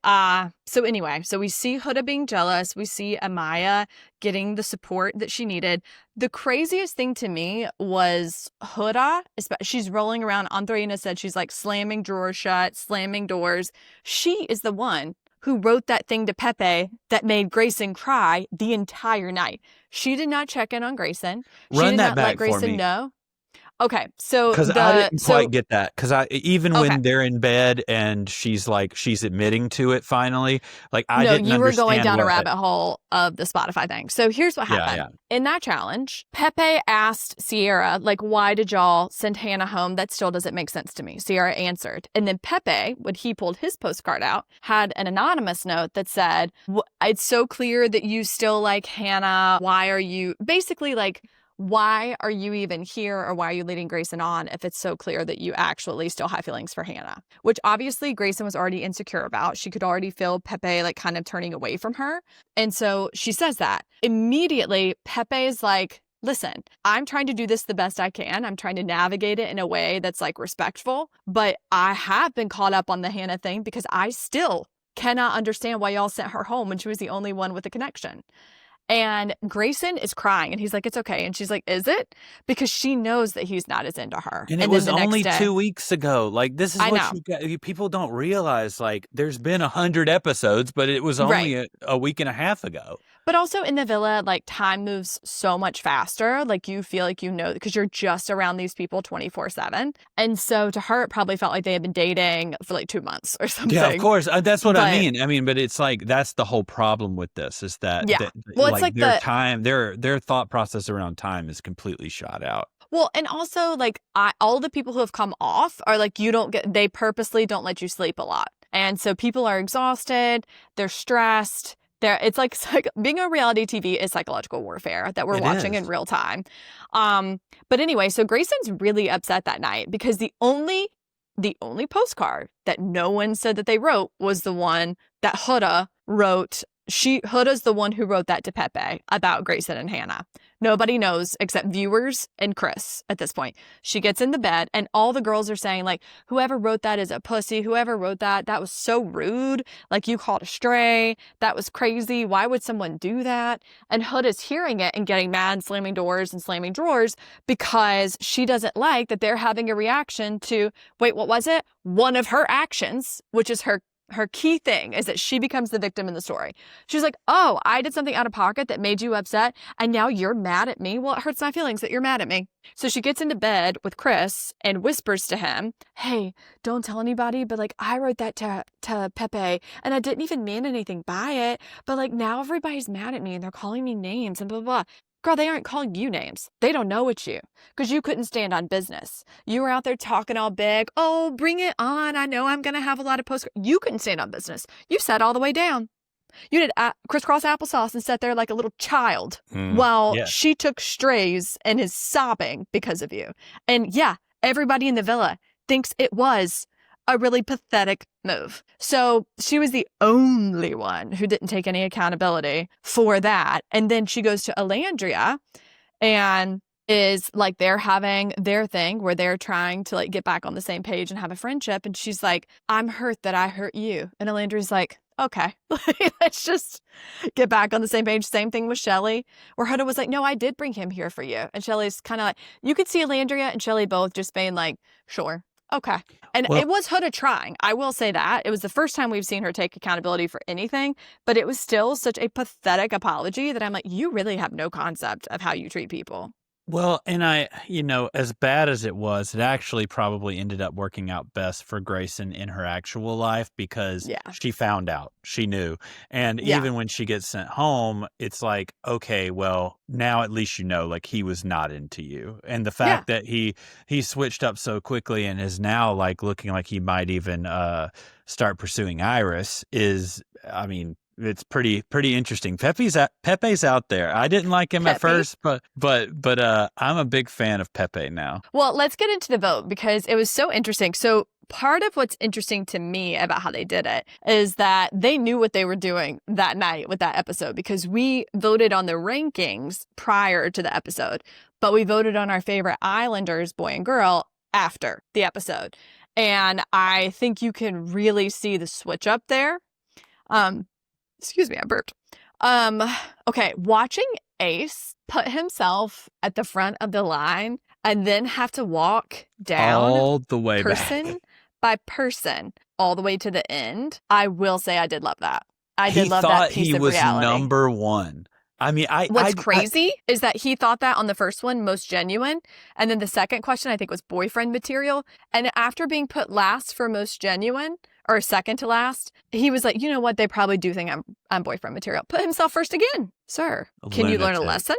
so anyway, so we see Huda being jealous. We see Amaya getting the support that she needed. The craziest thing to me was Huda. She's rolling around. Andreina said she's like slamming drawers shut, slamming doors. She is the one who wrote that thing to Pepe that made Grayson cry the entire night. She did not check in on Grayson. She did not let Grayson know. Okay, so Because I didn't quite get that. Because even when they're in bed and she's admitting to it finally, like I No, didn't you were going understand down a what. rabbit hole of the Spotify thing. So here's what happened. Yeah. In that challenge, Pepe asked Cierra, like, why did y'all send Hannah home? That still doesn't make sense to me. Cierra answered. And then Pepe, when he pulled his postcard out, had an anonymous note that said, it's so clear that you still like Hannah. Why are you, basically like, why are you even here, or why are you leading Grayson on if it's so clear that you actually still have feelings for Hannah? Which obviously Grayson was already insecure about. She could already feel Pepe like kind of turning away from her. And so she says that. Immediately, Pepe is like, listen, I'm trying to do this the best I can. I'm trying to navigate it in a way that's like respectful. But I have been caught up on the Hannah thing because I still cannot understand why y'all sent her home when she was the only one with a connection. And Grayson is crying and he's like, it's okay. And she's like, is it? Because she knows that he's not as into her. And it was only 2 weeks ago. Like, this is what you got. People don't realize, like, there's been 100 episodes, but it was only a week and a half ago. But also in the villa, like, time moves so much faster. Like, you feel like you know, because you're just around these people 24/7. And so to her, it probably felt like they had been dating for like 2 months or something. Yeah, of course. That's what I mean. I mean, but it's like, that's the whole problem with this is that, well, it's like their time, their thought process around time is completely shot out. Well, and also, like, all the people who have come off are like, they purposely don't let you sleep a lot. And so people are exhausted, they're stressed. It's like being on reality TV is psychological warfare that we're watching in real time. But anyway, so Grayson's really upset that night because the only postcard that no one said that they wrote was the one that Huda wrote. Huda's the one who wrote that to Pepe about Grayson and Hannah. Nobody knows except viewers and Chris at this point. She gets in the bed and all the girls are saying, like, whoever wrote that is a pussy. Whoever wrote that was so rude. Like, you called a stray. That was crazy. Why would someone do that? And Huda's hearing it and getting mad, slamming doors and slamming drawers because she doesn't like that they're having a reaction to, wait, what was it? One of her actions, which is her key thing is that she becomes the victim in the story. She's like, oh, I did something out of pocket that made you upset, and now you're mad at me? Well, it hurts my feelings that you're mad at me. So she gets into bed with Chris and whispers to him, hey, don't tell anybody, but like, I wrote that to Pepe, and I didn't even mean anything by it, but like, now everybody's mad at me, and they're calling me names, and blah, blah, blah. Girl, they aren't calling you names. They don't know it's you because you couldn't stand on business. You were out there talking all big. Oh, bring it on. I know I'm going to have a lot of postcards. You couldn't stand on business. You sat all the way down. You did crisscross applesauce and sat there like a little child while she took strays and is sobbing because of you. And yeah, everybody in the villa thinks it was a really pathetic move. So she was the only one who didn't take any accountability for that. And then she goes to Alandria and is like, they're having their thing where they're trying to like get back on the same page and have a friendship. And she's like, I'm hurt that I hurt you. And Alandria's like, okay, let's just get back on the same page. Same thing with Shelly, where Huda was like, no, I did bring him here for you. And Shelly's kind of like, you could see Alandria and Shelly both just being like, sure. Okay. And it was Huda trying. I will say that. It was the first time we've seen her take accountability for anything, but it was still such a pathetic apology that I'm like, you really have no concept of how you treat people. Well, and as bad as it was, it actually probably ended up working out best for Grayson in her actual life because she found out, she knew. And even when she gets sent home, it's like, okay, well, now at least you know, like, he was not into you. And the fact that he switched up so quickly and is now like looking like he might even start pursuing Iris is, I mean, it's pretty interesting. Pepe's out there. I didn't like him at first, but I'm a big fan of Pepe now. Well, let's get into the vote because it was so interesting. So part of what's interesting to me about how they did it is that they knew what they were doing that night with that episode because we voted on the rankings prior to the episode, but we voted on our favorite Islanders, boy and girl, after the episode. And I think you can really see the switch up there. Excuse me, I burped. Okay, watching Ace put himself at the front of the line and then have to walk down all the way person by person all the way to the end. I will say I did love that. I did love that piece of reality. He thought he was number one. I mean, What's crazy is that he thought that on the first one, most genuine. And then the second question, I think, was boyfriend material. And after being put last for most genuine, or second to last, he was like, you know what? They probably do think I'm boyfriend material. Put himself first again. Sir, can you learn a lesson?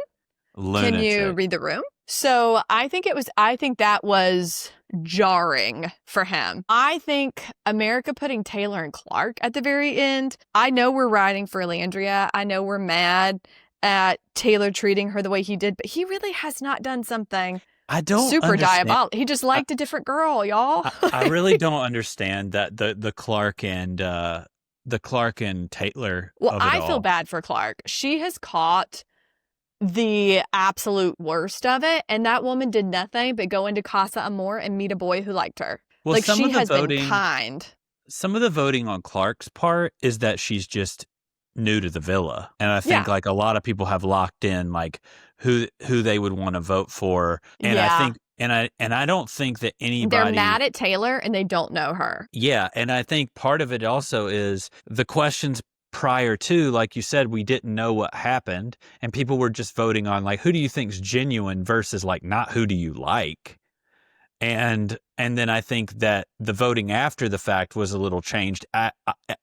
Lunatic. Can you read the room? So I think that was jarring for him. I think America putting Taylor and Clark at the very end. I know we're riding for Alandria. I know we're mad at Taylor treating her the way he did, but he really has not done something super diabolical. He just liked a different girl, y'all. I really don't understand that the Clark and Taylor. Well, I feel bad for Clark. She has caught the absolute worst of it, and that woman did nothing but go into Casa Amor and meet a boy who liked her. Well, like, she has been kind. Some of the voting on Clark's part is that she's just new to the villa, and I think like a lot of people have locked in like who they would want to vote for, and I think and I don't think that anybody, they're mad at Taylor and they don't know her. Yeah, and I think part of it also is the questions prior to, like you said, we didn't know what happened, and people were just voting on like, who do you think's genuine versus like not who do you like. And then I think that the voting after the fact was a little changed,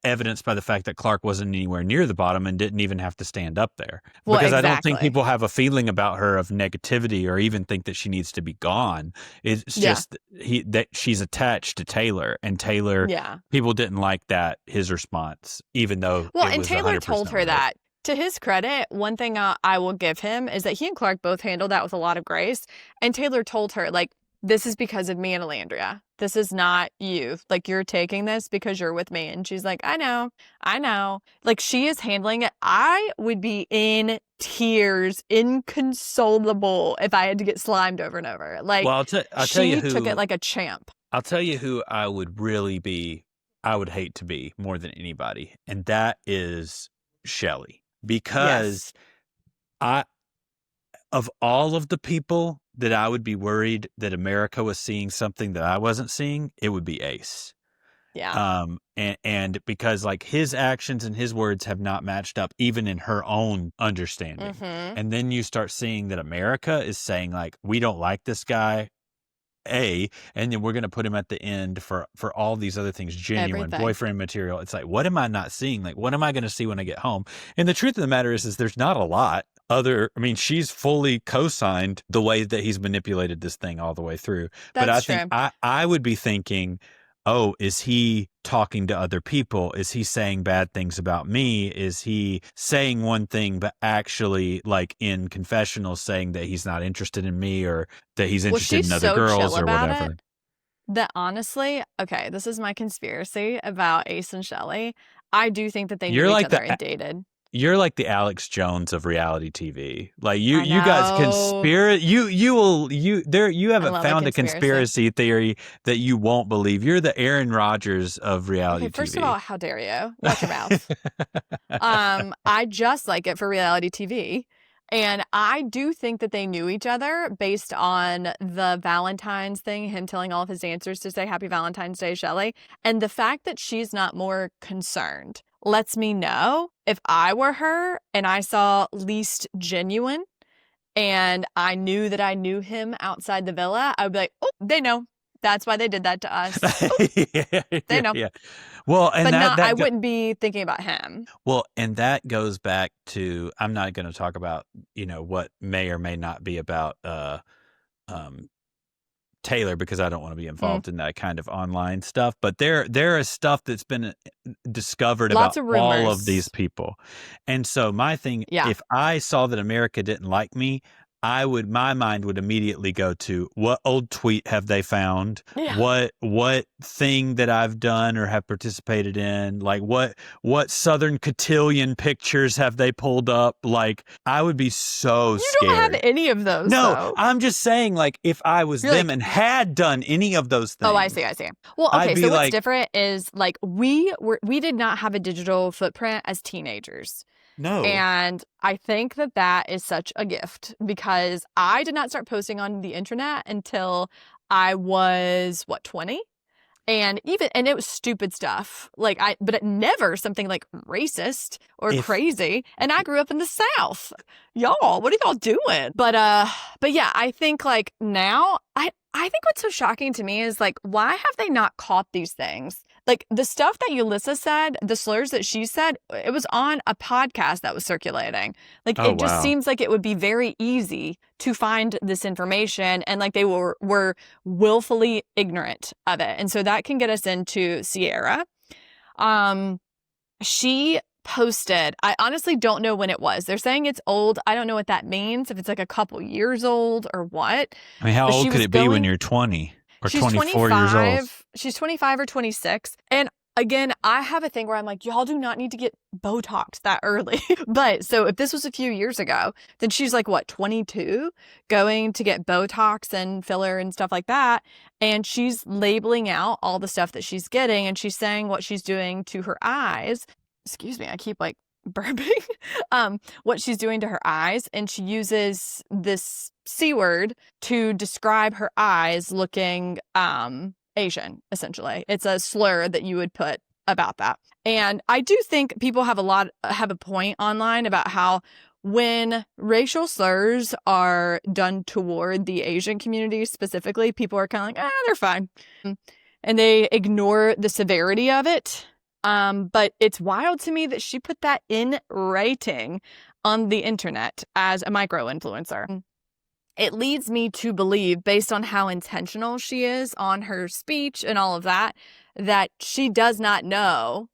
evidenced by the fact that Clark wasn't anywhere near the bottom and didn't even have to stand up there. Well, because I don't think people have a feeling about her of negativity or even think that she needs to be gone. It's just that she's attached to Taylor, and Taylor, people didn't like his response, even though and Taylor told her that. To his credit, one thing I will give him is that he and Clark both handled that with a lot of grace. And Taylor told her, like, this is because of me and Alandria. This is not you. Like, you're taking this because you're with me. And she's like, I know. Like, she is handling it. I would be in tears, inconsolable if I had to get slimed over and over. Like, well, I'll tell you who, she took it like a champ. I'll tell you who I would hate to be more than anybody. And that is Shelley. Because of all of the people that I would be worried that America was seeing something that I wasn't seeing, it would be Ace. Yeah. And because like his actions and his words have not matched up even in her own understanding. Mm-hmm. And then you start seeing that America is saying like, we don't like this guy. And then we're going to put him at the end for all these other things, genuine boyfriend material. It's like, what am I not seeing? Like, what am I going to see when I get home? And the truth of the matter is there's not a lot she's fully co-signed the way that he's manipulated this thing all the way through. But I think I would be thinking, oh, is he talking to other people? Is he saying bad things about me? Is he saying one thing, but actually like in confessionals saying that he's not interested in me or that he's interested in other girls or whatever? That honestly, okay, this is my conspiracy about Ace and Shelley. I do think that they knew each other and dated. You're like the Alex Jones of reality TV. Like you guys you haven't found a conspiracy theory that you won't believe. You're the Aaron Rodgers of reality TV. First of all, how dare you? Watch your mouth. I just like it for reality TV. And I do think that they knew each other based on the Valentine's thing, him telling all of his dancers to say Happy Valentine's Day, Shelley. And the fact that she's not more concerned lets me know if I were her and I saw least genuine and I knew that I knew him outside the villa, I would be like, oh, they know. That's why they did that to us. They know. Yeah. Well, and I wouldn't be thinking about him. Well, and that goes back to, I'm not going to talk about, what may or may not be about Taylor because I don't want to be involved in that kind of online stuff. But there is stuff that's been discovered about all of these people. And so my thing, if I saw that America didn't like me, my mind would immediately go to what old tweet have they found? Yeah. What thing that I've done or have participated in? Like what Southern Cotillion pictures have they pulled up? Like I would be so scared. You don't have any of those. No, though. I'm just saying like if I was them and had done any of those things. Oh, I see. Well, okay, so what's different is like we did not have a digital footprint as teenagers. No. And I think that is such a gift because I did not start posting on the internet until I was, 20? And it was stupid stuff. But it never something like racist or crazy. And I grew up in the South. Y'all, what are y'all doing? But yeah, I think like now, I think what's so shocking to me is like, why have they not caught these things? Like the stuff that Yulissa said, the slurs that she said, it was on a podcast that was circulating. Like it just seems like it would be very easy to find this information, and like they were willfully ignorant of it. And so that can get us into Cierra. She posted, I honestly don't know when it was. They're saying it's old. I don't know what that means, if it's like a couple years old or what. I mean, how old could it be when you're 20 or 24 years old? She's 25 or 26. And again, I have a thing where I'm like, y'all do not need to get Botox that early. But so if this was a few years ago, then she's like, what, 22, going to get Botox and filler and stuff like that. And she's labeling out all the stuff that she's getting. And she's saying what she's doing to her eyes. Excuse me, I keep like burping. What she's doing to her eyes. And she uses this C word to describe her eyes looking Asian, essentially. It's a slur that you would put about that. And I do think people have a point online about how when racial slurs are done toward the Asian community specifically, people are kind of like, they're fine. And they ignore the severity of it. But it's wild to me that she put that in writing on the internet as a micro-influencer. It leads me to believe, based on how intentional she is on her speech and all of that, that she does not know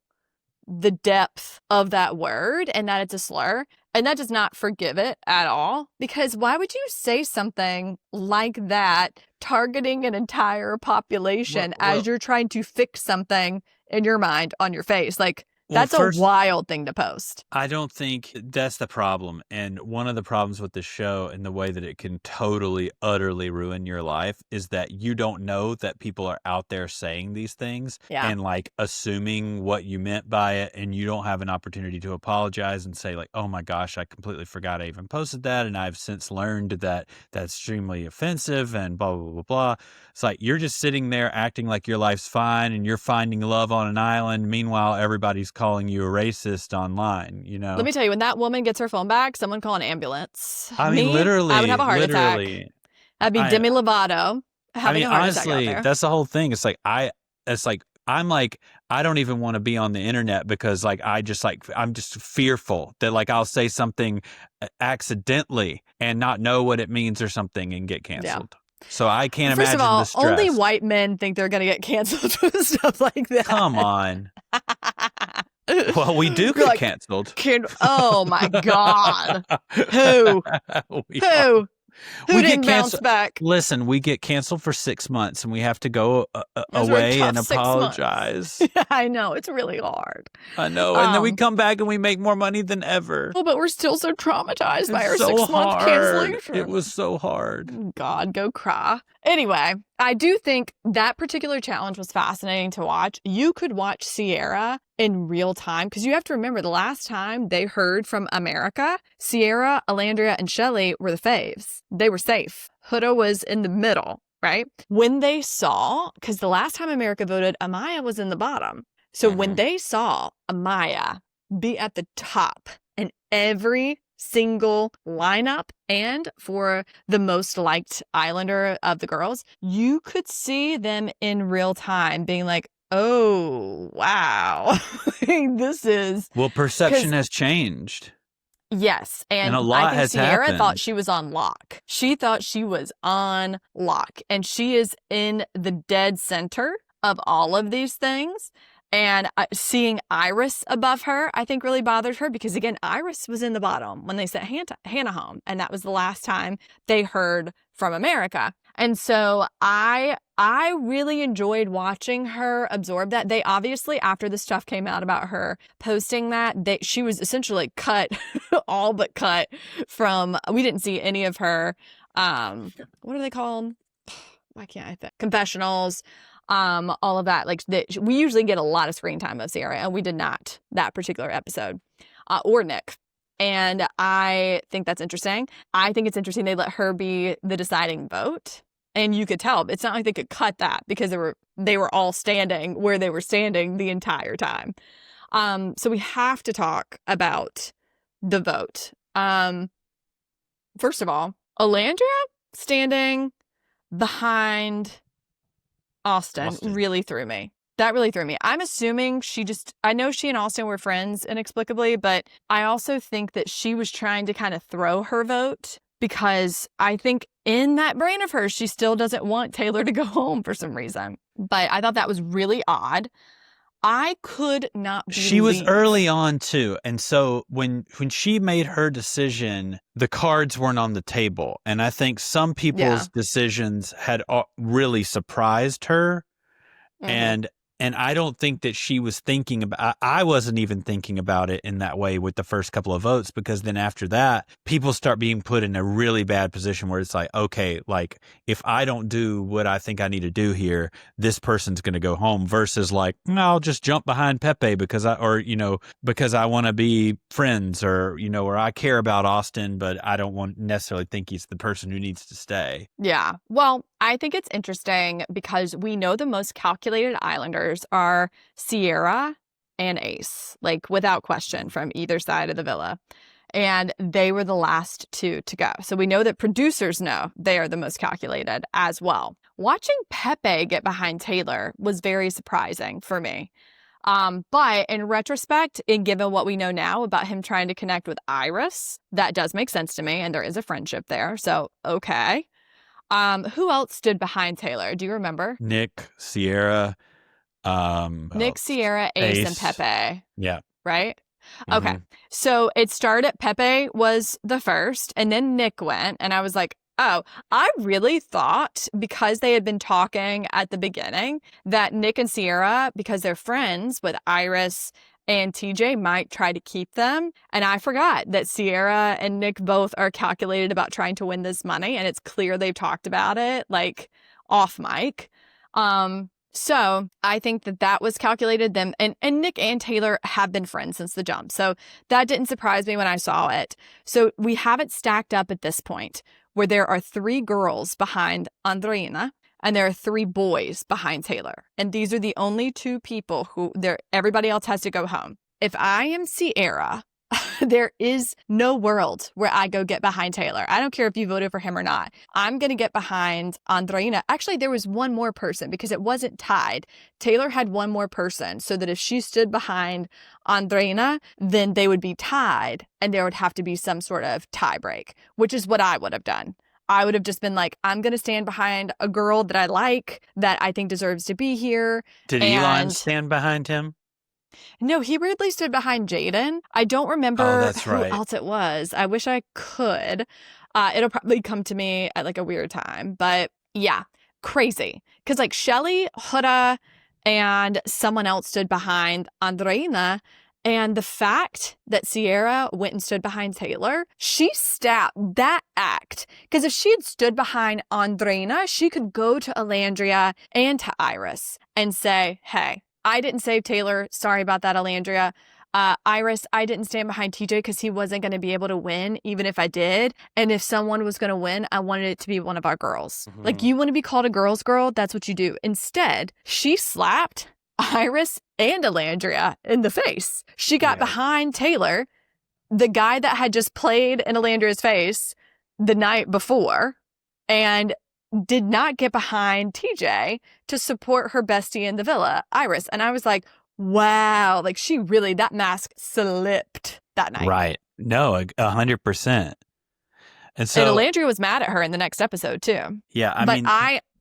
the depth of that word and that it's a slur. And that does not forgive it at all. Because why would you say something like that, targeting an entire population as you're trying to fix something in your mind on your face? Like, that's a wild thing to post. I don't think that's the problem. And one of the problems with the show and the way that it can totally, utterly ruin your life is that you don't know that people are out there saying these things and like assuming what you meant by it. And you don't have an opportunity to apologize and say like, oh my gosh, I completely forgot I even posted that. And I've since learned that that's extremely offensive and blah, blah, blah, blah. It's like you're just sitting there acting like your life's fine and you're finding love on an island. Meanwhile, everybody's calling you a racist online, you know? Let me tell you, when that woman gets her phone back, someone call an ambulance. I mean, literally. I would have a heart attack. I'd be Demi Lovato having a heart attack out there. That's the whole thing. It's like, I'm like, I don't even want to be on the internet because like, I'm just fearful that like I'll say something accidentally and not know what it means or something and get canceled. Yeah. So I can't imagine the stress. First of all, only white men think they're going to get canceled with stuff like that. Come on. Well, we do get canceled. Oh my God. Who? Who? Who didn't bounce back? Listen, we get canceled for 6 months and we have to go away and apologize. I know. It's really hard. I know. And then we come back and we make more money than ever. Oh, but we're still so traumatized by our 6-month cancellation. It was so hard. God, go cry. Anyway, I do think that particular challenge was fascinating to watch. You could watch Cierra in real time because you have to remember the last time they heard from America, Cierra, Alandria, and Shelly were the faves. They were safe. Huda was in the middle, right? When they saw, because the last time America voted, Amaya was in the bottom. So when they saw Amaya be at the top in every single lineup and for the most liked Islander of the girls, you could see them in real time being like, oh, wow. This is... Well, perception has changed. Yes. And a lot I think has Cierra happened. Thought she was on lock. She thought she was on lock. And she is in the dead center of all of these things. And seeing Iris above her, I think really bothered her because, again, Iris was in the bottom when they sent Hannah home. And that was the last time they heard from America. And so I really enjoyed watching her absorb that. They obviously, after the stuff came out about her posting that, she was essentially cut, all but cut from, we didn't see any of her, what are they called? Why can't I think? Confessionals. All of that. Like we usually get a lot of screen time of Cierra, and we did not that particular episode, or Nick. And I think that's interesting. I think it's interesting they let her be the deciding vote And you could tell. It's not like they could cut that because they were all standing where they were standing the entire time. So we have to talk about the vote. First of all, Alandria standing behind Austin really threw me. That really threw me. I'm assuming I know she and Austin were friends inexplicably, but I also think that she was trying to kind of throw her vote because I think in that brain of hers, she still doesn't want Taylor to go home for some reason. But I thought that was really odd. I could not believe. She was early on too. And so when she made her decision, the cards weren't on the table. And I think some people's decisions had really surprised her. Mm-hmm. And I don't think that she was thinking about, I wasn't even thinking about it in that way with the first couple of votes, because then after that, people start being put in a really bad position where it's like, okay, like if I don't do what I think I need to do here, this person's going to go home, versus like, no, I'll just jump behind Pepe because I want to be friends, or, or I care about Austin, but I don't want necessarily think he's the person who needs to stay. Yeah. Well, I think it's interesting because we know the most calculated Islanders are Cierra and Ace, like without question from either side of the villa. And they were the last two to go. So we know that producers know they are the most calculated as well. Watching Pepe get behind Taylor was very surprising for me. But in retrospect, and given what we know now about him trying to connect with Iris, that does make sense to me. And there is a friendship there. So, okay. Who else stood behind Taylor? Do you remember? Nick, Cierra. Nick, Cierra, Ace, and Pepe. Yeah. Right? Mm-hmm. Okay. So it started, Pepe was the first, and then Nick went, and I was like, oh, I really thought because they had been talking at the beginning that Nick and Cierra, because they're friends with Iris and TJ, might try to keep them. And I forgot that Cierra and Nick both are calculated about trying to win this money. And it's clear they've talked about it, like, off mic. So I think that was calculated. Them and Nick and Taylor have been friends since the jump. So that didn't surprise me when I saw it. So we have it stacked up at this point where there are 3 girls behind Andreina, and there are 3 boys behind Taylor. And these are the only 2 people everybody else has to go home. If I am Cierra, there is no world where I go get behind Taylor. I don't care if you voted for him or not. I'm going to get behind Andreina. Actually, there was one more person because it wasn't tied. Taylor had one more person so that if she stood behind Andreina, then they would be tied and there would have to be some sort of tie break, which is what I would have done. I would have just been like, I'm going to stand behind a girl that I like, that I think deserves to be here. Did Elon stand behind him? No, he weirdly stood behind Jaden. I don't remember who else it was. I wish I could. It'll probably come to me at like a weird time. But yeah, crazy. Because like Shelly, Huda, and someone else stood behind Andreina. And the fact that Cierra went and stood behind Taylor, she stabbed that act. Because if she had stood behind Andreina, she could go to Alandria and to Iris and say, hey, I didn't save Taylor. Sorry about that, Alandria. Iris, I didn't stand behind TJ because he wasn't going to be able to win, even if I did. And if someone was going to win, I wanted it to be one of our girls. Mm-hmm. Like, you want to be called a girl's girl? That's what you do. Instead, she slapped Iris and Alandria in the face. She got behind Taylor, the guy that had just played in Alandria's face the night before, and did not get behind TJ to support her bestie in the villa, Iris. And I was like, wow, like that mask slipped that night. Right. No, 100%. And Alandria was mad at her in the next episode too. Yeah.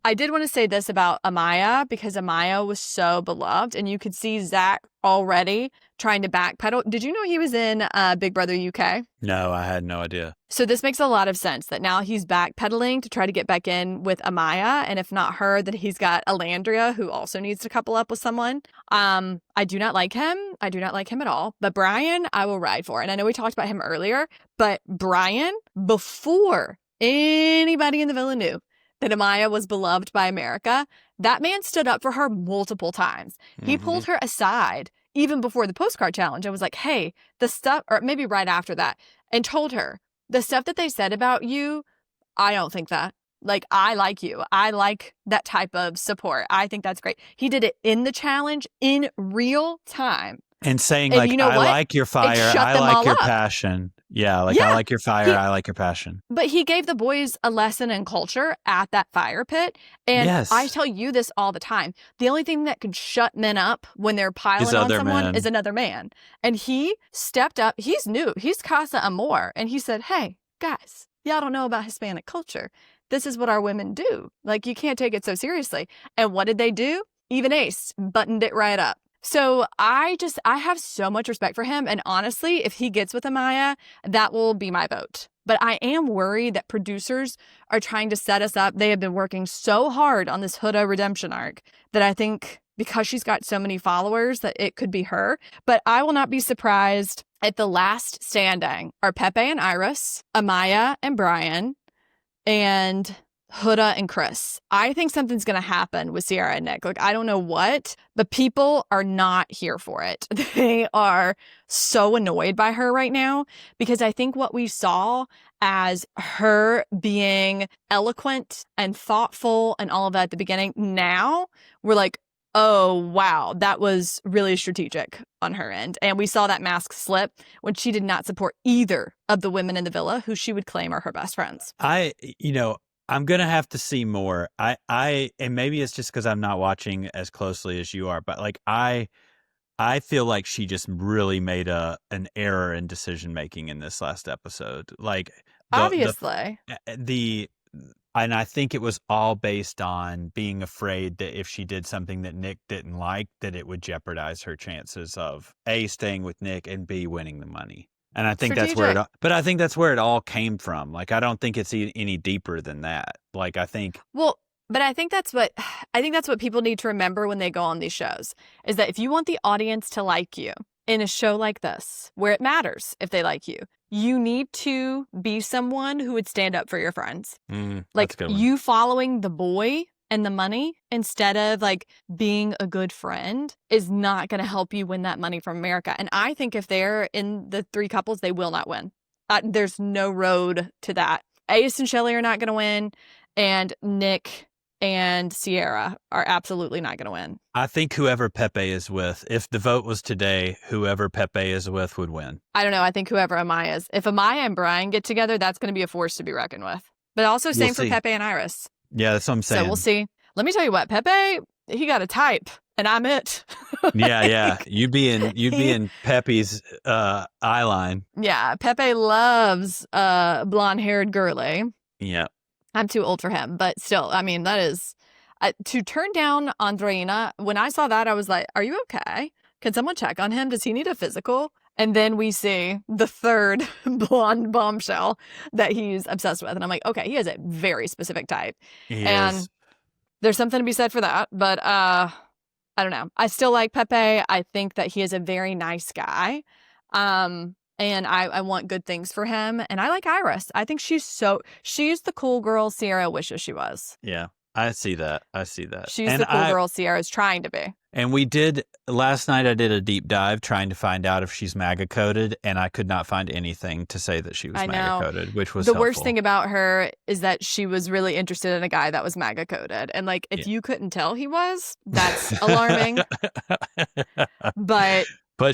I did want to say this about Amaya, because Amaya was so beloved, and you could see Zach already trying to backpedal. Did you know he was in Big Brother UK? No, I had no idea. So this makes a lot of sense that now he's backpedaling to try to get back in with Amaya, and if not her, that he's got Alandria, who also needs to couple up with someone. I do not like him. I do not like him at all. But Brian, I will ride for. And I know we talked about him earlier, but Brian, before anybody in the villa knew that Amaya was beloved by America, that man stood up for her multiple times. He pulled her aside even before the postcard challenge and was like, hey, the stuff, or maybe right after that, and told her, the stuff that they said about you, I don't think that. Like, I like you. I like that type of support. I think that's great. He did it in the challenge in real time. And saying, And like, you know I what? like your fire. It shut I them like all your up. passion. Yeah, like, I like your fire. I like your passion. But he gave the boys a lesson in culture at that fire pit. And Yes. I tell you this all the time. The only thing that could shut men up when they're piling on someone is another man. And he stepped up. He's new. He's Casa Amor. And he said, hey, guys, y'all don't know about Hispanic culture. This is what our women do. Like, you can't take it so seriously. And what did they do? Even Ace buttoned it right up. So I have so much respect for him. And honestly, if he gets with Amaya, that will be my vote. But I am worried that producers are trying to set us up. They have been working so hard on this Huda redemption arc that I think because she's got so many followers that it could be her. But I will not be surprised if the last standing are Pepe and Iris, Amaya and Brian, and Huda and Chris. I think something's going to happen with Cierra and Nick. Like, I don't know what, but people are not here for it. They are so annoyed by her right now because I think what we saw as her being eloquent and thoughtful and all of that at the beginning, now we're like, oh, wow, that was really strategic on her end. And we saw that mask slip when she did not support either of the women in the villa who she would claim are her best friends. I'm going to have to see more. And maybe it's just because I'm not watching as closely as you are, but like, I feel like she just really made an error in decision making in this last episode. Like, obviously. And I think it was all based on being afraid that if she did something that Nick didn't like, that it would jeopardize her chances of A, staying with Nick, and B, winning the money. And I think that's where it all came from. Like, I don't think it's any deeper than that. Like, I think. Well, but I think that's what people need to remember when they go on these shows is that if you want the audience to like you in a show like this, where it matters if they like you need to be someone who would stand up for your friends. Like, you following the boy and the money instead of like being a good friend is not going to help you win that money from America. And I think if they're in the three couples, they will not win. There's no road to that. Ace and Shelly are not going to win, and Nick and Cierra are absolutely not going to win. I think whoever Pepe is with, if the vote was today, whoever Pepe is with would win. I don't know. I think whoever Amaya is. If Amaya and Brian get together, that's going to be a force to be reckoned with. But also same for Pepe and Iris. Yeah, that's what I'm saying. So we'll see. Let me tell you what, Pepe, he got a type, and I'm it. Yeah. You'd be in Pepe's eye line. Yeah, Pepe loves blonde-haired girly. Yeah. I'm too old for him, but still, I mean, that is to turn down Andreina. When I saw that, I was like, are you okay? Can someone check on him? Does he need a physical? And then we see the third blonde bombshell that he's obsessed with. And I'm like, okay, he has a very specific type. And there's something to be said for that. But I don't know. I still like Pepe. I think that he is a very nice guy. And I want good things for him. And I like Iris. I think she's the cool girl Cierra wishes she was. Yeah, I see that. She's the cool girl Sierra's trying to be. And last night I did a deep dive trying to find out if she's MAGA coded, and I could not find anything to say that she was MAGA coded, which was the worst thing about her is that she was really interested in a guy that was MAGA coded. And like, if you couldn't tell he was, that's alarming. But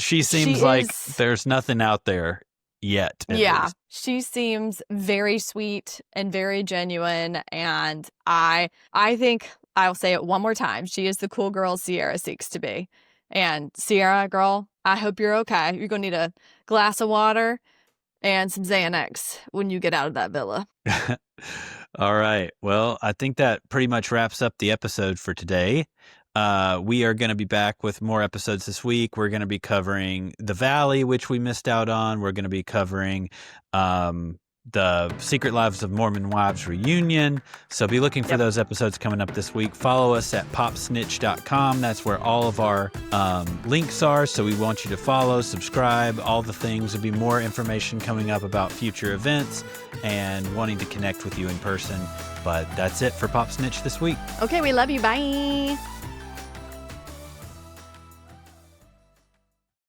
she seems like there's nothing out there yet. Yeah, least. She seems very sweet and very genuine. And I think I'll say it one more time. She is the cool girl Cierra seeks to be. And Cierra, girl, I hope you're okay. You're going to need a glass of water and some Xanax when you get out of that villa. All right. Well, I think that pretty much wraps up the episode for today. We are going to be back with more episodes this week. We're going to be covering The Valley, which we missed out on. We're going to be covering the Secret Lives of Mormon Wives reunion. So be looking for those episodes coming up this week. Follow us at popsnitch.com. That's where all of our links are. So we want you to follow, subscribe, all the things. There'll be more information coming up about future events and wanting to connect with you in person. But that's it for Pop Snitch this week. Okay, we love you. Bye.